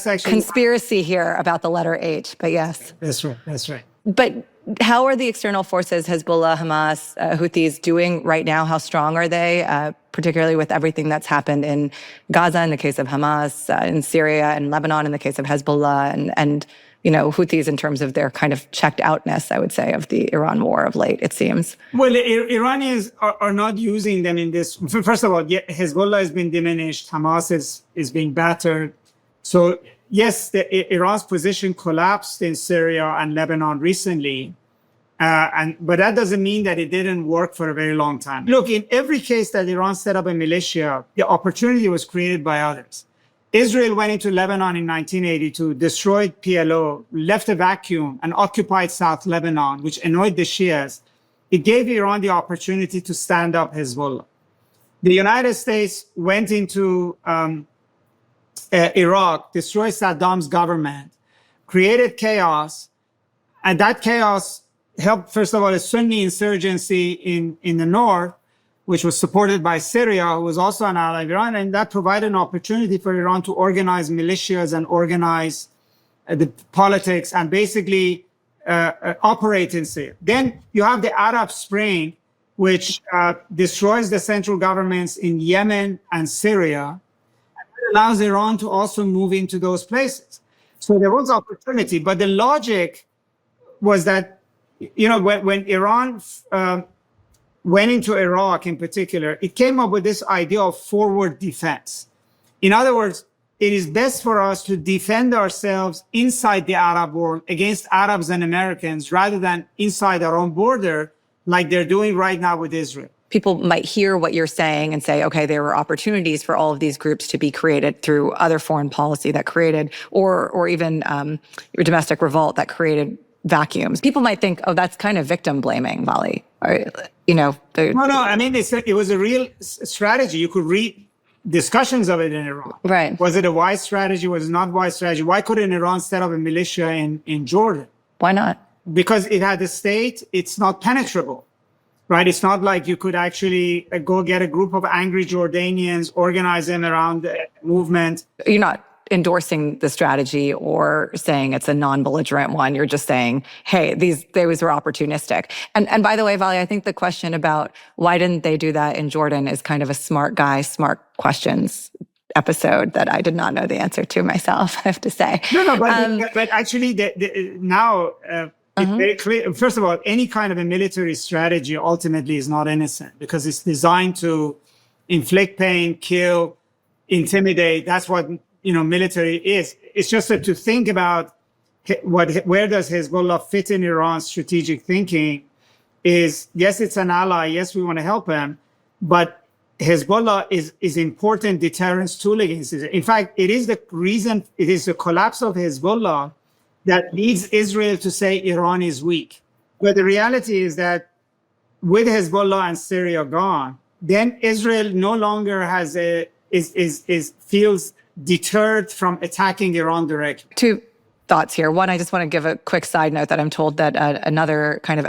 actually conspiracy here about the letter H. But yes, that's right. But how are the external forces, Hezbollah, Hamas, Houthis, doing right now? How strong are they, particularly with everything that's happened in Gaza in the case of Hamas, in Syria and Lebanon in the case of Hezbollah, and Houthis in terms of their kind of checked outness, I would say, of the Iran war of late, it seems. Well, Iranians are not using them in this. First of all, Hezbollah has been diminished. Hamas is being battered. So yes, Iran's position collapsed in Syria and Lebanon recently, but that doesn't mean that it didn't work for a very long time. Look, in every case that Iran set up a militia, the opportunity was created by others. Israel went into Lebanon in 1982, destroyed PLO, left a vacuum, and occupied South Lebanon, which annoyed the Shias. It gave Iran the opportunity to stand up Hezbollah. The United States went into Iraq, destroyed Saddam's government, created chaos, and that chaos helped, first of all, a Sunni insurgency in the north, which was supported by Syria, who was also an ally of Iran, and that provided an opportunity for Iran to organize militias and organize the politics and basically operate in Syria. Then you have the Arab Spring, which destroys the central governments in Yemen and Syria, and allows Iran to also move into those places. So there was opportunity, but the logic was that, when Iran went into Iraq in particular, it came up with this idea of forward defense. In other words, it is best for us to defend ourselves inside the Arab world against Arabs and Americans rather than inside our own border like they're doing right now with Israel. People might hear what you're saying and say, okay, there were opportunities for all of these groups to be created through other foreign policy that created, or even your domestic revolt that created vacuums. People might think, oh, that's kind of victim blaming, Vali. Or, you know, No, I mean, it was a real strategy. You could read discussions of it in Iran. Right. Was it a wise strategy? Was it not a wise strategy? Why couldn't Iran set up a militia in Jordan? Why not? Because it had a state, it's not penetrable, right? It's not like you could actually go get a group of angry Jordanians, organize them around the movement. You're not endorsing the strategy or saying it's a non-belligerent one. You're just saying, hey, these were opportunistic. And by the way, Vali, I think the question about why didn't they do that in Jordan is kind of a smart guy, smart questions episode that I did not know the answer to myself, I have to say. No, but actually now it's very clear. First of all, any kind of a military strategy ultimately is not innocent because it's designed to inflict pain, kill, intimidate. That's what military is. It's just that to think about where does Hezbollah fit in Iran's strategic thinking is, yes, it's an ally. Yes, we want to help them, but Hezbollah is important deterrence tool against Israel. In fact, it is the collapse of Hezbollah that leads Israel to say Iran is weak. But the reality is that with Hezbollah and Syria gone, then Israel no longer feels deterred from attacking Iran directly. Two thoughts here. One, I just want to give a quick side note that I'm told that another kind of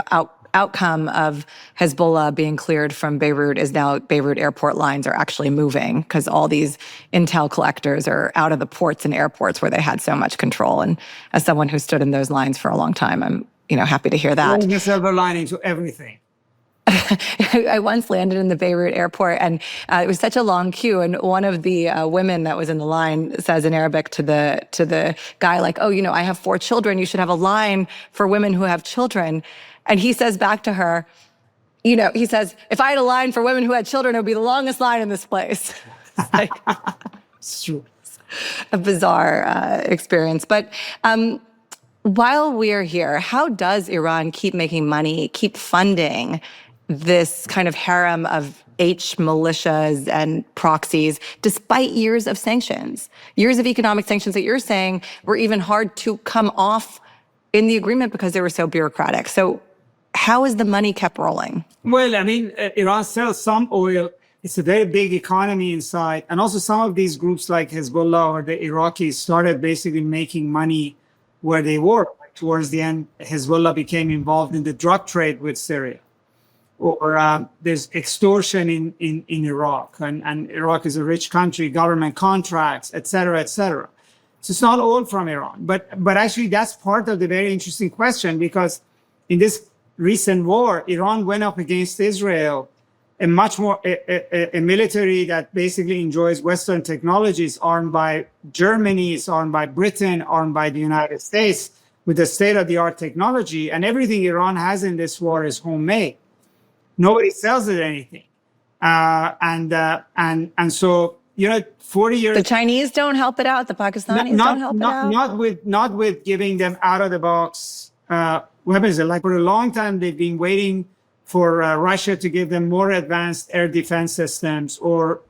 outcome of Hezbollah being cleared from Beirut is now Beirut airport lines are actually moving because all these intel collectors are out of the ports and airports where they had so much control. And as someone who stood in those lines for a long time, I'm happy to hear that. There's a silver lining to everything. I once landed in the Beirut airport and it was such a long queue. And one of the women that was in the line says in Arabic to the guy, like, oh, I have 4 children. You should have a line for women who have children. And he says back to her, he says, if I had a line for women who had children, it would be the longest line in this place. It's true. A bizarre experience. But while we're here, how does Iran keep making money, keep funding this kind of harem of H militias and proxies, despite years of sanctions, years of economic sanctions that you're saying were even hard to come off in the agreement because they were so bureaucratic? So how is the money kept rolling? Well, I mean, Iran sells some oil. It's a very big economy inside. And also some of these groups like Hezbollah or the Iraqis started basically making money where they were. Like towards the end, Hezbollah became involved in the drug trade with Syria. Or there's extortion in Iraq. And Iraq is a rich country, government contracts, et cetera, et cetera. So it's not all from Iran. But actually, that's part of the very interesting question, because in this recent war, Iran went up against Israel, a much more a military that basically enjoys Western technologies, armed by Germany, is armed by Britain, armed by the United States, with the state-of-the-art technology. And everything Iran has in this war is homemade. Nobody sells it anything. And so, 40 years. The Chinese don't help it out. The Pakistanis don't help it out. Not with giving them out of the box weapons. Like for a long time, they've been waiting for Russia to give them more advanced air defense systems, or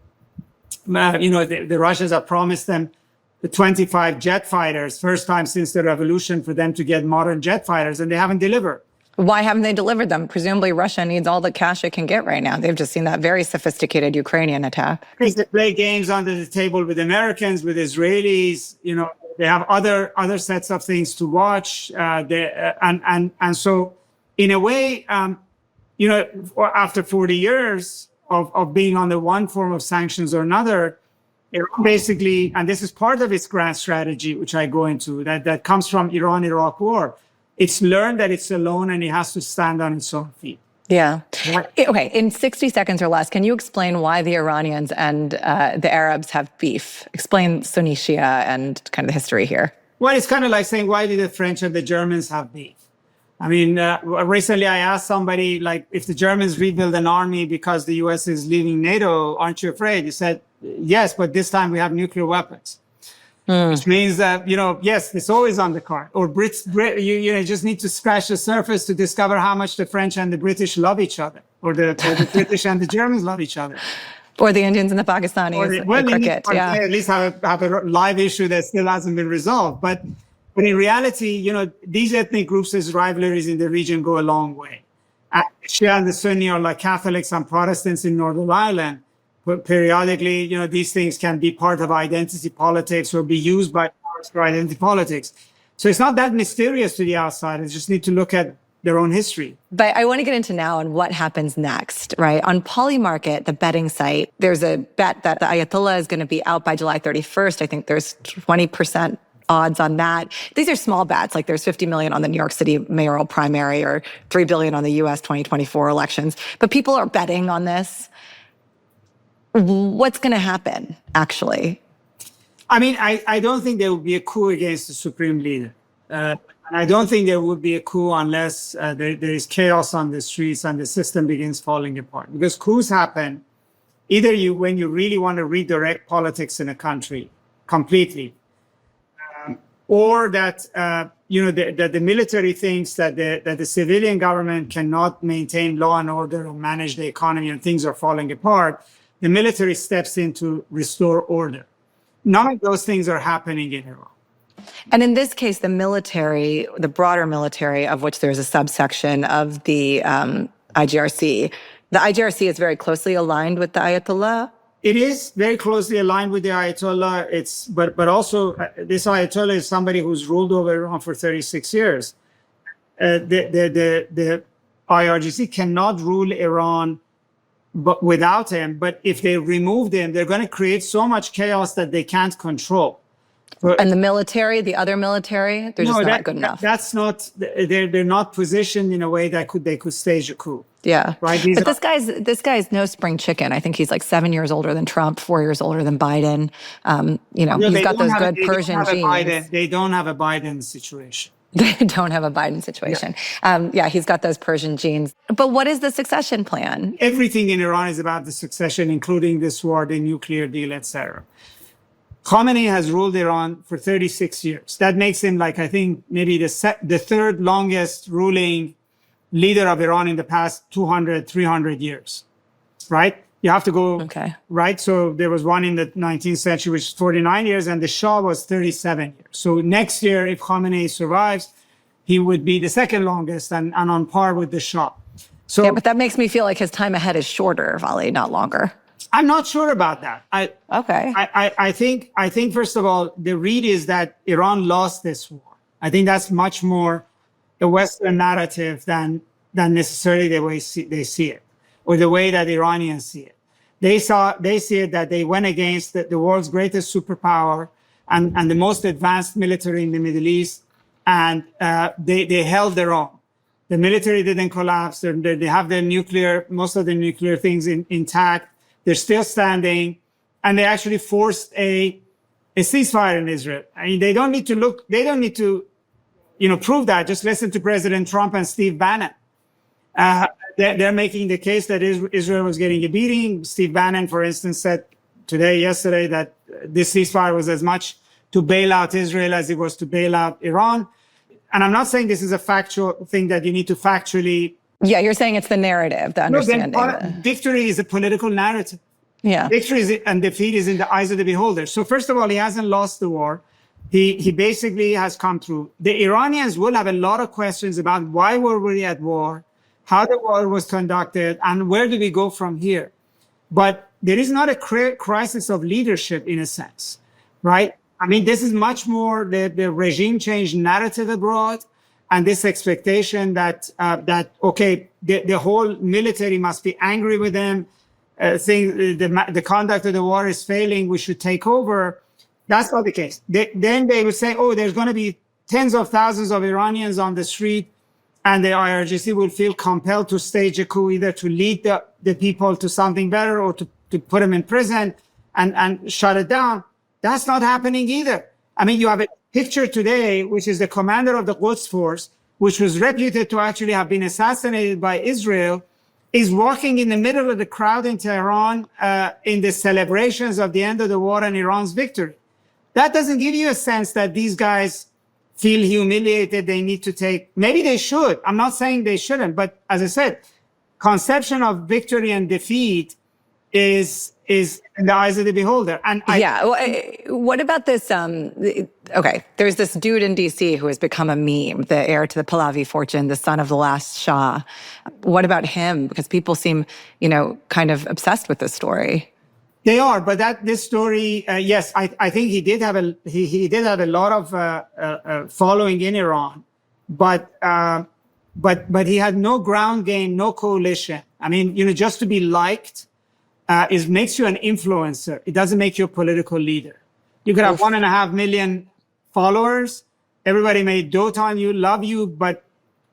the Russians have promised them the 25 jet fighters, first time since the revolution for them to get modern jet fighters, and they haven't delivered. Why haven't they delivered them? Presumably Russia needs all the cash it can get right now. They've just seen that very sophisticated Ukrainian attack. They play games under the table with Americans, with Israelis. They have other sets of things to watch. And so, in a way, after 40 years of being under one form of sanctions or another, Iran basically, and this is part of its grand strategy, which I go into, that comes from Iran-Iraq war. It's learned that it's alone and it has to stand on its own feet. Yeah. Okay, in 60 seconds or less, can you explain why the Iranians and the Arabs have beef? Explain Sunni Shia and kind of the history here. Well, it's kind of like saying, why did the French and the Germans have beef? I mean, recently I asked somebody, like, if the Germans rebuild an army because the U.S. is leaving NATO, aren't you afraid? He said, yes, but this time we have nuclear weapons. Which means that, yes, it's always on the card. Or you just need to scratch the surface to discover how much the French and the British love each other, or the British and the Germans love each other. Or the Indians and the Pakistanis, cricket. At least have a live issue that still hasn't been resolved. But But in reality, these ethnic groups' rivalries in the region go a long way. Shia and the Sunni are like Catholics and Protestants in Northern Ireland. But periodically, these things can be part of identity politics or be used by powers for identity politics. So it's not that mysterious to the outsiders. Just need to look at their own history. But I want to get into now on what happens next, right? On Polymarket, the betting site, there's a bet that the Ayatollah is going to be out by July 31st. I think there's 20% odds on that. These are small bets, like there's 50 million on the New York City mayoral primary or 3 billion on the US 2024 elections. But people are betting on this. What's going to happen, actually? I mean, I don't think there would be a coup against the supreme leader. And I don't think there would be a coup unless there is chaos on the streets and the system begins falling apart. Because coups happen either when you really want to redirect politics in a country completely, or that that the military thinks that the civilian government cannot maintain law and order or manage the economy and things are falling apart. The military steps in to restore order. None of those things are happening in Iran. And in this case, the military, the broader military, of which there's a subsection of the IGRC, the IGRC is very closely aligned with the Ayatollah. It is very closely aligned with the Ayatollah. But also this Ayatollah is somebody who's ruled over Iran for 36 years. The IRGC cannot rule Iran without him. But if they remove him, they're going to create so much chaos that they can't control. And the military, the other military, they're just not good enough. That's not. They're not positioned in a way that they could stage a coup. Yeah, right. But this guy's no spring chicken. I think he's like 7 years older than Trump, 4 years older than Biden. He's got those good Persian genes. They don't have a Biden situation. They don't have a Biden situation. He's got those Persian genes. But what is the succession plan? Everything in Iran is about the succession, including this war, the nuclear deal, etc. Khamenei has ruled Iran for 36 years. That makes him, I think, maybe the third longest ruling leader of Iran in the past 200, 300 years, right? You have to go, right? So there was one in the 19th century, which is 49 years, and the Shah was 37 years. So next year, if Khamenei survives, he would be the second longest and on par with the Shah. So, yeah, but that makes me feel like his time ahead is shorter, Vali, not longer. I'm not sure about that. I think first of all, the read is that Iran lost this war. I think that's much more a Western narrative than necessarily the way they see it, or the way that Iranians see it. They see it that they went against the world's greatest superpower and the most advanced military in the Middle East, and they held their own. The military didn't collapse. They have most of the nuclear things intact. They're still standing, and they actually forced a ceasefire in Israel. I mean, they don't need to prove that. Just listen to President Trump and Steve Bannon. They're making the case that Israel was getting a beating. Steve Bannon, for instance, said yesterday, that this ceasefire was as much to bail out Israel as it was to bail out Iran. And I'm not saying this is a factual thing that you need to factually. Yeah, you're saying it's the narrative, the understanding. Victory is a political narrative. Yeah. Victory and defeat is in the eyes of the beholder. So first of all, he hasn't lost the war. He basically has come through. The Iranians will have a lot of questions about why were we at war, how the war was conducted, and where do we go from here. But there is not a crisis of leadership in a sense, right? I mean, this is much more the regime change narrative abroad, and this expectation that the whole military must be angry with them, saying the conduct of the war is failing, we should take over. That's not the case. Then they would say, there's going to be tens of thousands of Iranians on the street, and the IRGC will feel compelled to stage a coup, either to lead the people to something better or to put them in prison and shut it down. That's not happening either. I mean, you have a picture today, which is the commander of the Quds force, which was reputed to actually have been assassinated by Israel, is walking in the middle of the crowd in Tehran in the celebrations of the end of the war and Iran's victory. That doesn't give you a sense that these guys feel humiliated. They need to maybe they should. I'm not saying they shouldn't, but as I said, conception of victory and defeat is is in the eyes of the beholder. And What about this? Okay, there's this dude in D.C. who has become a meme, the heir to the Pahlavi fortune, the son of the last Shah. What about him? Because people seem, kind of obsessed with this story. They are, but this story, yes, I think he did have a lot of following in Iran, but he had no ground game, no coalition. I mean, just to be liked makes you an influencer. It doesn't make you a political leader. You could have 1.5 million followers. Everybody may dote on you, love you, but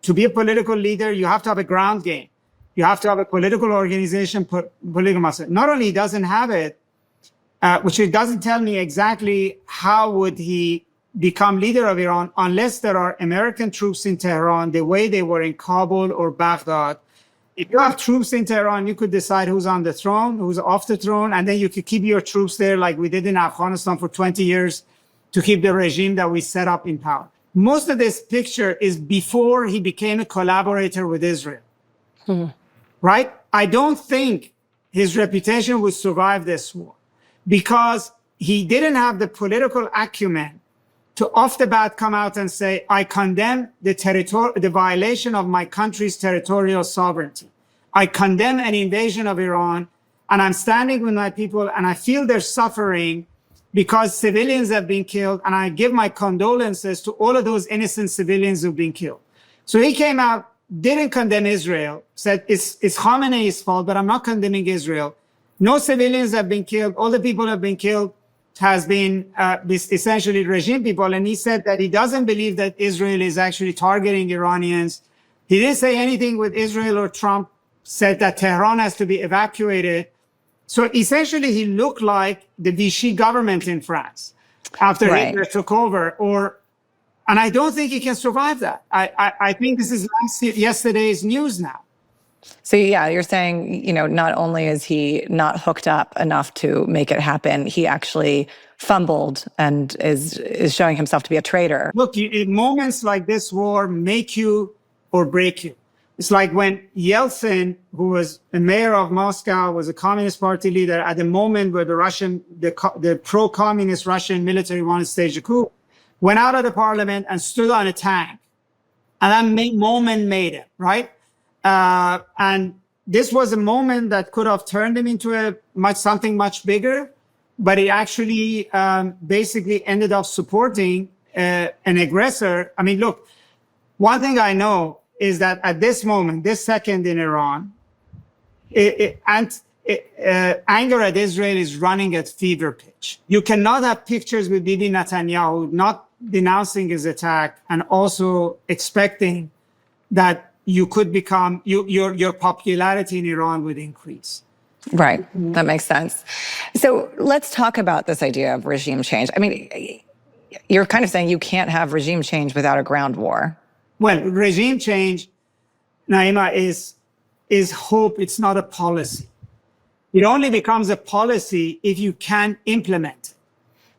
to be a political leader, you have to have a ground game. You have to have a political organization, political muscle. Not only he doesn't have it, which it doesn't tell me exactly how would he become leader of Iran unless there are American troops in Tehran the way they were in Kabul or Baghdad. If you have troops in Tehran, you could decide who's on the throne, who's off the throne, and then you could keep your troops there like we did in Afghanistan for 20 years to keep the regime that we set up in power. Most of this picture is before he became a collaborator with Israel. Right? I don't think his reputation would survive this war because he didn't have the political acumen to off the bat come out and say, I condemn the violation of my country's territorial sovereignty. I condemn an invasion of Iran, and I'm standing with my people, and I feel their suffering because civilians have been killed, and I give my condolences to all of those innocent civilians who've been killed. So he came out, didn't condemn Israel, said it's Khamenei's fault, but I'm not condemning Israel. No civilians have been killed. All the people who have been killed has been essentially regime people. And he said that he doesn't believe that Israel is actually targeting Iranians. He didn't say anything with Israel or Trump, said that Tehran has to be evacuated. So essentially he looked like the Vichy government in France after Hitler took over, and I don't think he can survive that. I think this is yesterday's news now. So you're saying, not only is he not hooked up enough to make it happen, he actually fumbled and is showing himself to be a traitor. Look, moments like this war make you or break you. It's like when Yeltsin, who was a mayor of Moscow, was a Communist Party leader at the moment where the pro-communist Russian military wanted to stage a coup, went out of the parliament and stood on a tank. And that moment made it, right? And this was a moment that could have turned him into something much bigger, but it actually basically ended up supporting an aggressor. I mean, look, one thing I know is that at this moment, this second in Iran, anger at Israel is running at fever pitch. You cannot have pictures with Bibi Netanyahu not denouncing his attack and also expecting that you could become, your popularity in Iran would increase. Right. That makes sense. So let's talk about this idea of regime change. I mean, you're kind of saying you can't have regime change without a ground war. Well, regime change, Nayeema, is hope. It's not a policy. It only becomes a policy if you can implement it.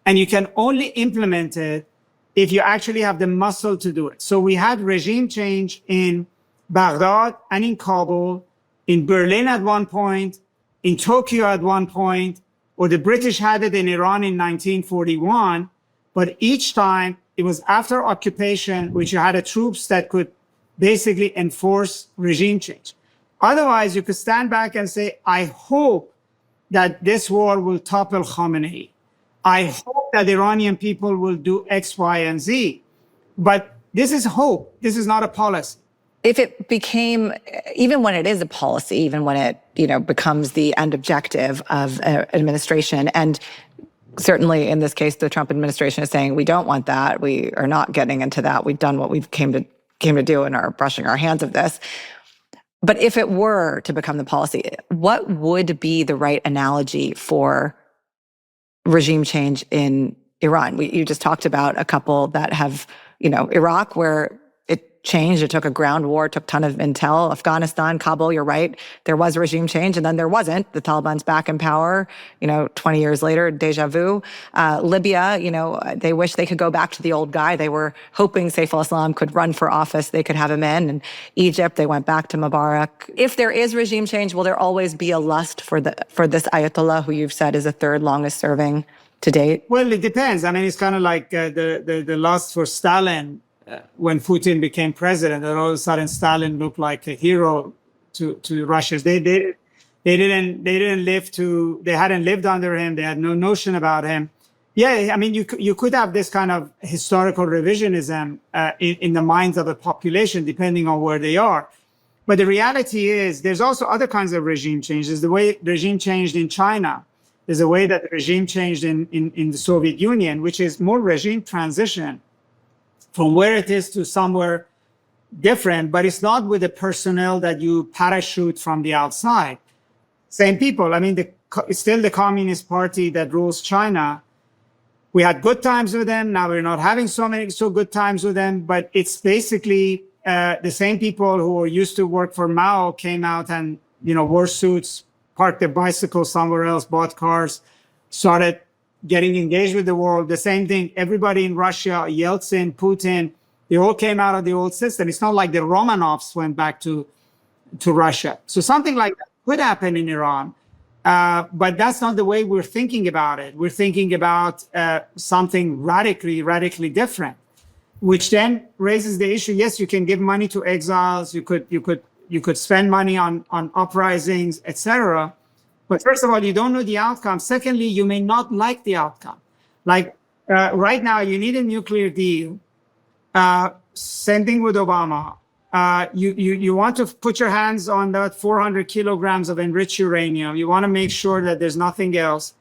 And you can only implement it if you actually have the muscle to do it. So we had regime change in Baghdad and in Kabul, in Berlin at one point, in Tokyo at one point, or the British had it in Iran in 1941. But each time it was after occupation, which you had troops that could basically enforce regime change. Otherwise, you could stand back and say, I hope that this war will topple Khamenei. I hope that Iranian people will do X, Y, and Z. But this is hope. This is not a policy. If it became, even when it is a policy, even when it, becomes the end objective of an administration, and certainly in this case, the Trump administration is saying, we don't want that. We are not getting into that. We've done what we've came to do and are brushing our hands of this. But if it were to become the policy, what would be the right analogy for regime change in Iran? You just talked about a couple that have, Iraq, where it changed. It took a ground war, took a ton of intel. Afghanistan, Kabul, you're right. There was regime change, and then there wasn't. The Taliban's back in power, 20 years later, deja vu. Libya, they wish they could go back to the old guy. They were hoping Saif al-Islam could run for office. They could have him in. And Egypt, they went back to Mubarak. If there is regime change, will there always be a lust for this Ayatollah, who you've said is the third longest serving to date? Well, it depends. I mean, it's kind of like the lust for Stalin when Putin became president, and all of a sudden Stalin looked like a hero to Russians. They hadn't lived under him. They had no notion about him. Yeah, I mean, you could have this kind of historical revisionism in the minds of the population, depending on where they are. But the reality is, there's also other kinds of regime change. There's the way regime changed in China. There's a way that the regime changed in the Soviet Union, which is more regime transition from where it is to somewhere different, but it's not with the personnel that you parachute from the outside. Same people. I mean, it's still the Communist Party that rules China. We had good times with them. Now we're not having so good times with them, but it's basically the same people who were used to work for Mao came out and, wore suits, parked their bicycles somewhere else, bought cars, started getting engaged with the world. The same thing, everybody in Russia, Yeltsin, Putin, they all came out of the old system. It's not like the Romanovs went back to Russia. So something like that could happen in Iran. But that's not the way we're thinking about it. We're thinking about something radically different, which then raises the issue. Yes, you can give money to exiles. You could spend money on uprisings, etc. But first of all, you don't know the outcome. Secondly, you may not like the outcome. Like right now, you need a nuclear deal. Same thing with Obama. You want to put your hands on that 400 kilograms of enriched uranium. You want to make sure that there's nothing else.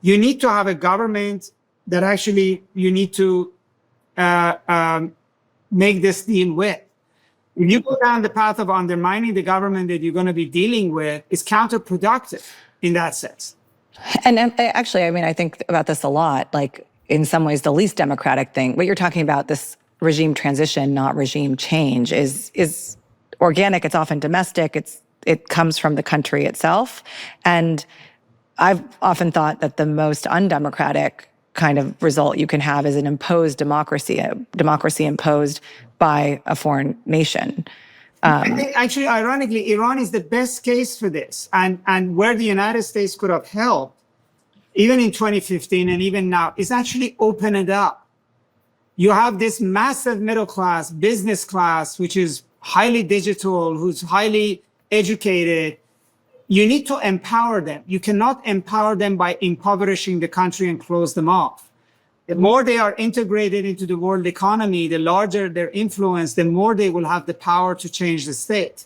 You need to have a government that actually you need to make this deal with. If you go down the path of undermining the government that you're going to be dealing with, it's counterproductive in that sense. And actually, I mean, I think about this a lot, like in some ways, the least democratic thing, what you're talking about, this regime transition, not regime change, is organic. It's often domestic. It comes from the country itself. And I've often thought that the most undemocratic kind of result you can have is an imposed democracy, a democracy imposed by a foreign nation. I think actually, ironically, Iran is the best case for this. And where the United States could have helped, even in 2015 and even now, is actually open it up. You have this massive middle class, business class, which is highly digital, who's highly educated. You need to empower them. You cannot empower them by impoverishing the country and close them off. The more they are integrated into the world economy, the larger their influence, the more they will have the power to change the state.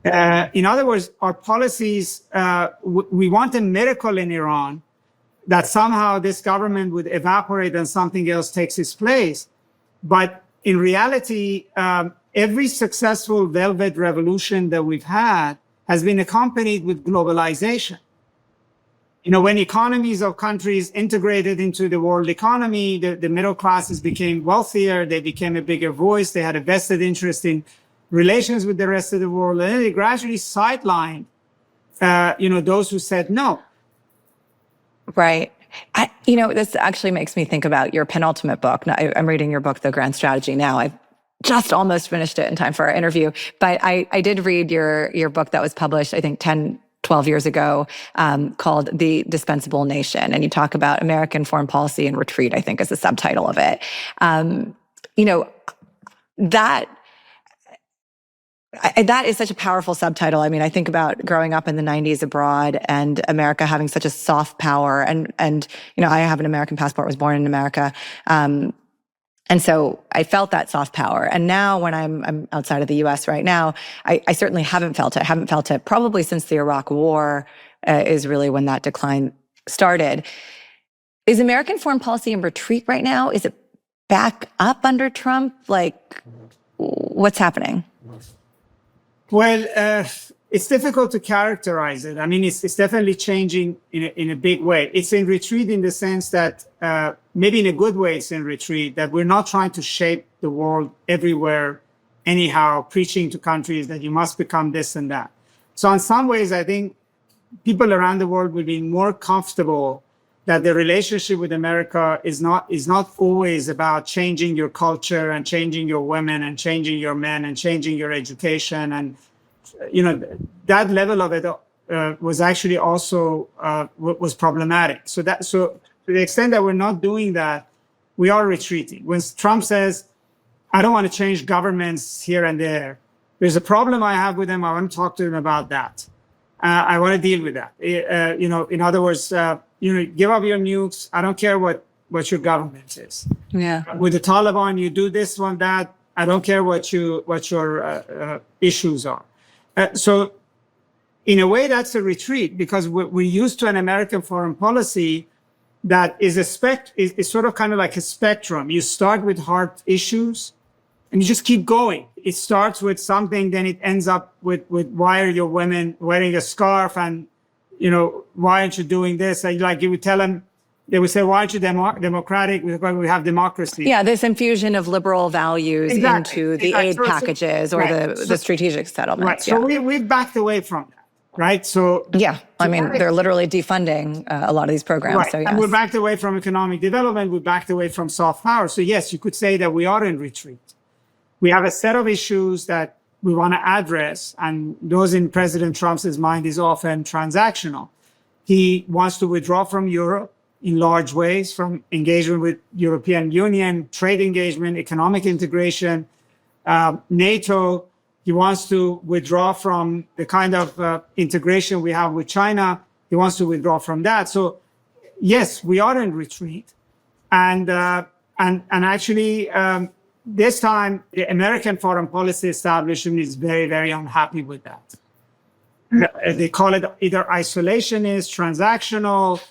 In other words, our policies, we want a miracle in Iran that somehow this government would evaporate and something else takes its place. But in reality, every successful velvet revolution that we've had has been accompanied with globalization. When economies of countries integrated into the world economy, the middle classes became wealthier, they became a bigger voice, they had a vested interest in relations with the rest of the world, and then they gradually sidelined, those who said no. Right. This actually makes me think about your penultimate book. Now, I'm reading your book, The Grand Strategy, now. I've just almost finished it in time for our interview, but I did read your book that was published, I think, 12 years ago, called The Dispensable Nation. And you talk about American foreign policy in retreat, I think is the subtitle of it. That is such a powerful subtitle. I mean, I think about growing up in the 90s abroad and America having such a soft power. And I have an American passport, was born in America. And so I felt that soft power. And now when I'm outside of the US right now, I certainly haven't felt it. I haven't felt it probably since the Iraq War is really when that decline started. Is American foreign policy in retreat right now? Is it back up under Trump? Like, what's happening? Well, it's difficult to characterize it. I mean, it's definitely changing in a big way. It's in retreat in the sense that maybe in a good way it's in retreat, that we're not trying to shape the world everywhere anyhow, preaching to countries that you must become this and that. So in some ways, I think people around the world will be more comfortable that the relationship with America is not always about changing your culture and changing your women and changing your men and changing your education. And, that level of it was actually also was problematic. So to the extent that we're not doing that, we are retreating. When Trump says, I don't want to change governments here and there's a problem I have with them. I want to talk to them about that. I want to deal with that. In other words, give up your nukes. I don't care what your government is. Yeah. With the Taliban, you do this one, that. I don't care what your issues are. So in a way, that's a retreat because we're used to an American foreign policy that is is sort of kind of like a spectrum. You start with hard issues and you just keep going. It starts with something, then it ends up with why are your women wearing a scarf and, why aren't you doing this? And like you would tell them, they would say, why aren't you democratic? We have democracy. Yeah, this infusion of liberal values into the aid packages or the strategic settlements. Right. So we've backed away from that. Right. So yeah, I mean, they're literally defunding a lot of these programs. Right. So yes. And we're backed away from economic development. We backed away from soft power. So yes, you could say that we are in retreat. We have a set of issues that we want to address, and those in President Trump's mind is often transactional. He wants to withdraw from Europe in large ways, from engagement with European Union, trade engagement, economic integration, NATO. He wants to withdraw from the kind of integration we have with China. He wants to withdraw from that. So, yes, we are in retreat, and actually, this time the American foreign policy establishment is very, very unhappy with that. They call it either isolationist, transactional,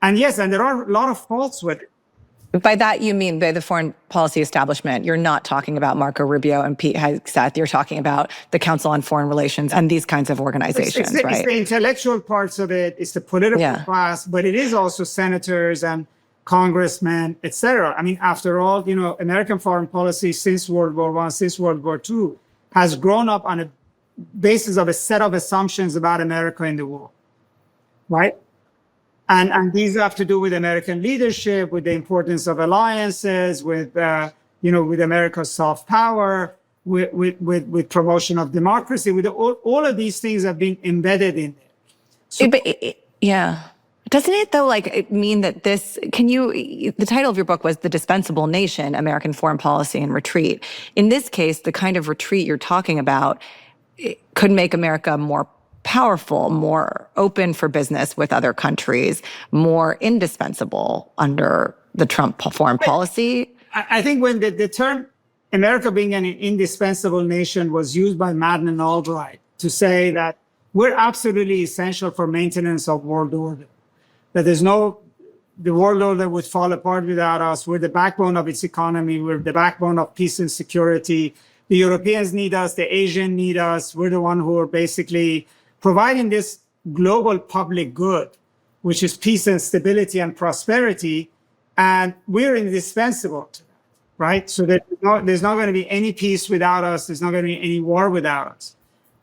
and yes, and there are a lot of faults with it. By that, you mean by the foreign policy establishment. You're not talking about Marco Rubio and Pete Hegseth. You're talking about the Council on Foreign Relations and these kinds of organizations, right? It's the intellectual parts of it. It's the political class, but it is also senators and congressmen, etc. I mean, after all, American foreign policy since World War I, since World War II, has grown up on a basis of a set of assumptions about America in the world, right? And these have to do with American leadership, with the importance of alliances, with with America's soft power, with promotion of democracy, with all of these things have been embedded in there. So, yeah. Doesn't it though, mean that the title of your book was The Dispensable Nation, American Foreign Policy and Retreat. In this case, the kind of retreat you're talking about could make America more powerful, more open for business with other countries, more indispensable under the Trump foreign policy? I think when the term America being an indispensable nation was used by Madden and Albright to say that we're absolutely essential for maintenance of world order, that the world order would fall apart without us. We're the backbone of its economy. We're the backbone of peace and security. The Europeans need us. The Asians need us. We're the one who are basically providing this global public good, which is peace and stability and prosperity, and we're indispensable to that, right? So there's not going to be any peace without us. There's not going to be any war without us.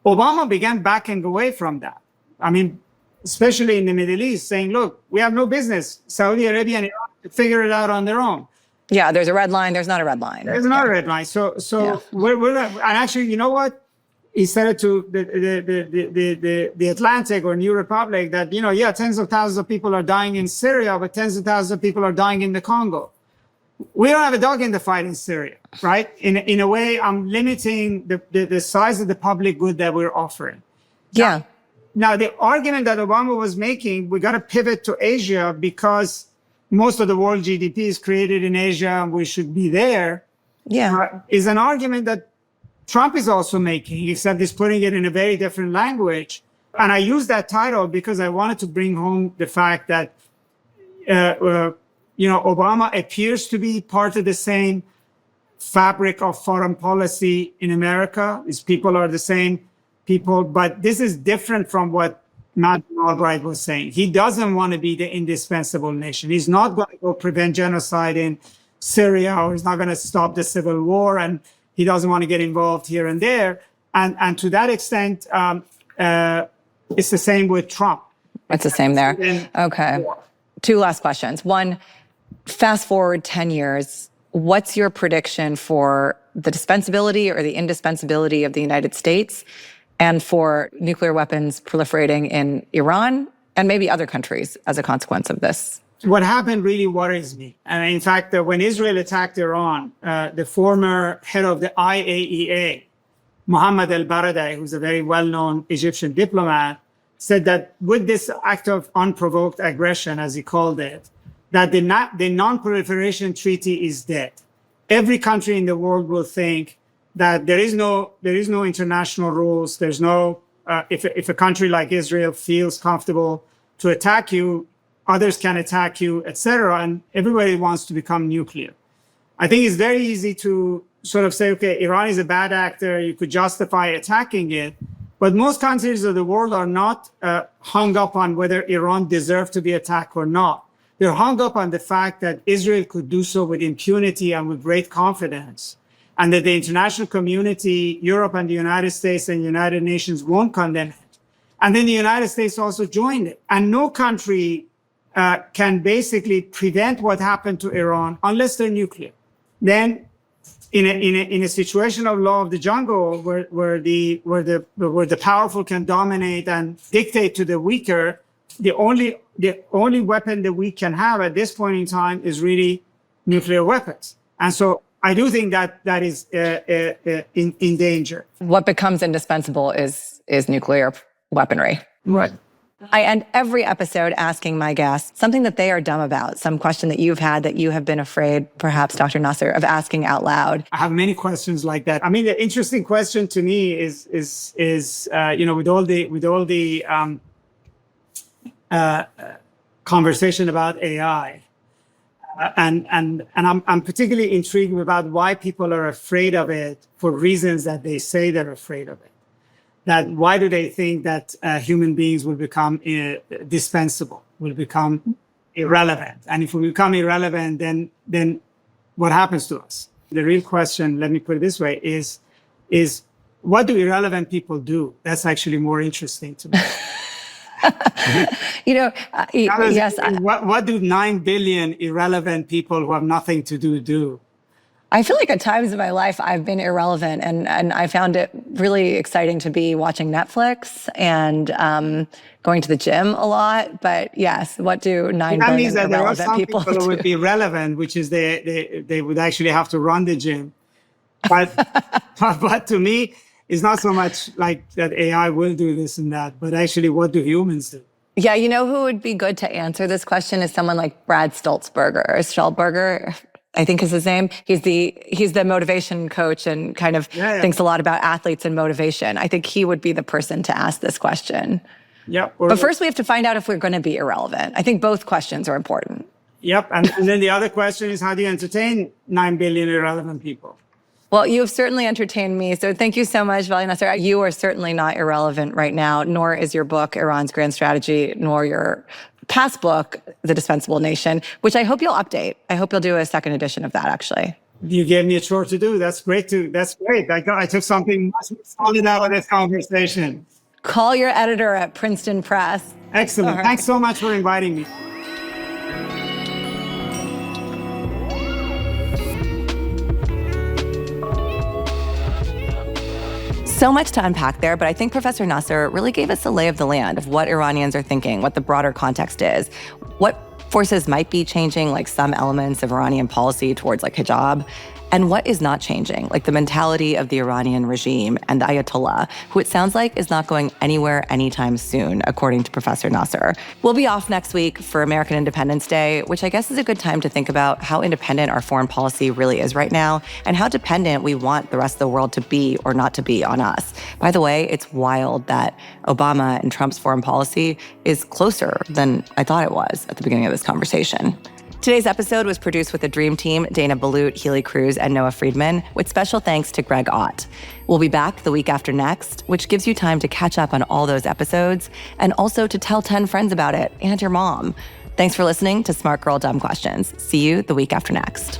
Obama began backing away from that. I mean, especially in the Middle East, saying, look, we have no business. Saudi Arabia and Iran to figure it out on their own. Yeah, there's a red line. There's not a red line. There's not a red line. So we're and actually, you know what? He said it to the Atlantic or New Republic that, tens of thousands of people are dying in Syria, but tens of thousands of people are dying in the Congo. We don't have a dog in the fight in Syria, right? In a way, I'm limiting the size of the public good that we're offering. Yeah. Now, the argument that Obama was making, we got to pivot to Asia because most of the world GDP is created in Asia and we should be there. Yeah. Is an argument that Trump is also making, except he's putting it in a very different language. And I use that title because I wanted to bring home the fact that, Obama appears to be part of the same fabric of foreign policy in America. His people are the same people, but this is different from what Madeleine Albright was saying. He doesn't want to be the indispensable nation. He's not going to go prevent genocide in Syria, or he's not going to stop the civil war. And He doesn't want to get involved here and there. And to that extent, it's the same with Trump. It's the same there. Okay. 2 last questions. One, fast forward 10 years, what's your prediction for the dispensability or the indispensability of the United States and for nuclear weapons proliferating in Iran and maybe other countries as a consequence of this? What happened really worries me. And in fact, when Israel attacked Iran, the former head of the IAEA, Mohammed al-Baradei, who's a very well-known Egyptian diplomat, said that with this act of unprovoked aggression, as he called it, that the non-proliferation treaty is dead. Every country in the world will think that there is no international rules. There's no, if a country like Israel feels comfortable to attack you, others can attack you, etc. And everybody wants to become nuclear. I think it's very easy to sort of say, okay, Iran is a bad actor. You could justify attacking it. But most countries of the world are not hung up on whether Iran deserved to be attacked or not. They're hung up on the fact that Israel could do so with impunity and with great confidence, and that the international community, Europe and the United States and the United Nations won't condemn it. And then the United States also joined it. And no country can basically prevent what happened to Iran unless they're nuclear. Then in a situation of law of the jungle where the powerful can dominate and dictate to the weaker, the only weapon that we can have at this point in time is really nuclear weapons. And so I do think that is in danger. What becomes indispensable is nuclear weaponry. Right. I end every episode asking my guests something that they are dumb about, some question that you've had that you have been afraid, perhaps, Dr. Nasr, of asking out loud. I have many questions like that. I mean, the interesting question to me is with all the conversation about AI, and I'm particularly intrigued about why people are afraid of it for reasons that they say they're afraid of it. That why do they think that human beings will become dispensable, will become irrelevant? And if we become irrelevant, then what happens to us? The real question, let me put it this way, is what do irrelevant people do? That's actually more interesting to me. Yes. What do 9 billion irrelevant people who have nothing to do? I feel like at times in my life I've been irrelevant, and I found it really exciting to be watching Netflix and going to the gym a lot. But yes, what do 9 that billion means that there are some people who would be relevant, which is they would actually have to run the gym. But to me, it's not so much like that AI will do this and that, but actually what do humans do? Yeah, you know who would be good to answer this question is someone like Brad Stoltzberger, I think is his name. He's the motivation coach and kind of thinks a lot about athletes and motivation. I think he would be the person to ask this question. Yep. But first we have to find out if we're going to be irrelevant. I think both questions are important. Yep. And then the other question is, how do you entertain 9 billion irrelevant people? Well, you have certainly entertained me. So thank you so much, Vali Nasr. You are certainly not irrelevant right now, nor is your book, Iran's Grand Strategy, nor your past book, The Dispensable Nation, which I hope you'll update. I hope you'll do a second edition of that, actually. You gave me a chore to do. That's great. I took something much more solid out of this conversation. Call your editor at Princeton Press. Excellent. Right. Thanks so much for inviting me. So much to unpack there, but I think Professor Nasr really gave us a lay of the land of what Iranians are thinking, what the broader context is, what forces might be changing, like some elements of Iranian policy towards like hijab, and what is not changing, like the mentality of the Iranian regime and the Ayatollah, who it sounds like is not going anywhere anytime soon, according to Professor Nasr. We'll be off next week for American Independence Day, which I guess is a good time to think about how independent our foreign policy really is right now and how dependent we want the rest of the world to be or not to be on us. By the way, it's wild that Obama and Trump's foreign policy is closer than I thought it was at the beginning of this conversation. Today's episode was produced with the Dream Team, Dana Balut, Healy Cruz, and Noah Friedman, with special thanks to Greg Ott. We'll be back the week after next, which gives you time to catch up on all those episodes and also to tell 10 friends about it and your mom. Thanks for listening to Smart Girl Dumb Questions. See you the week after next.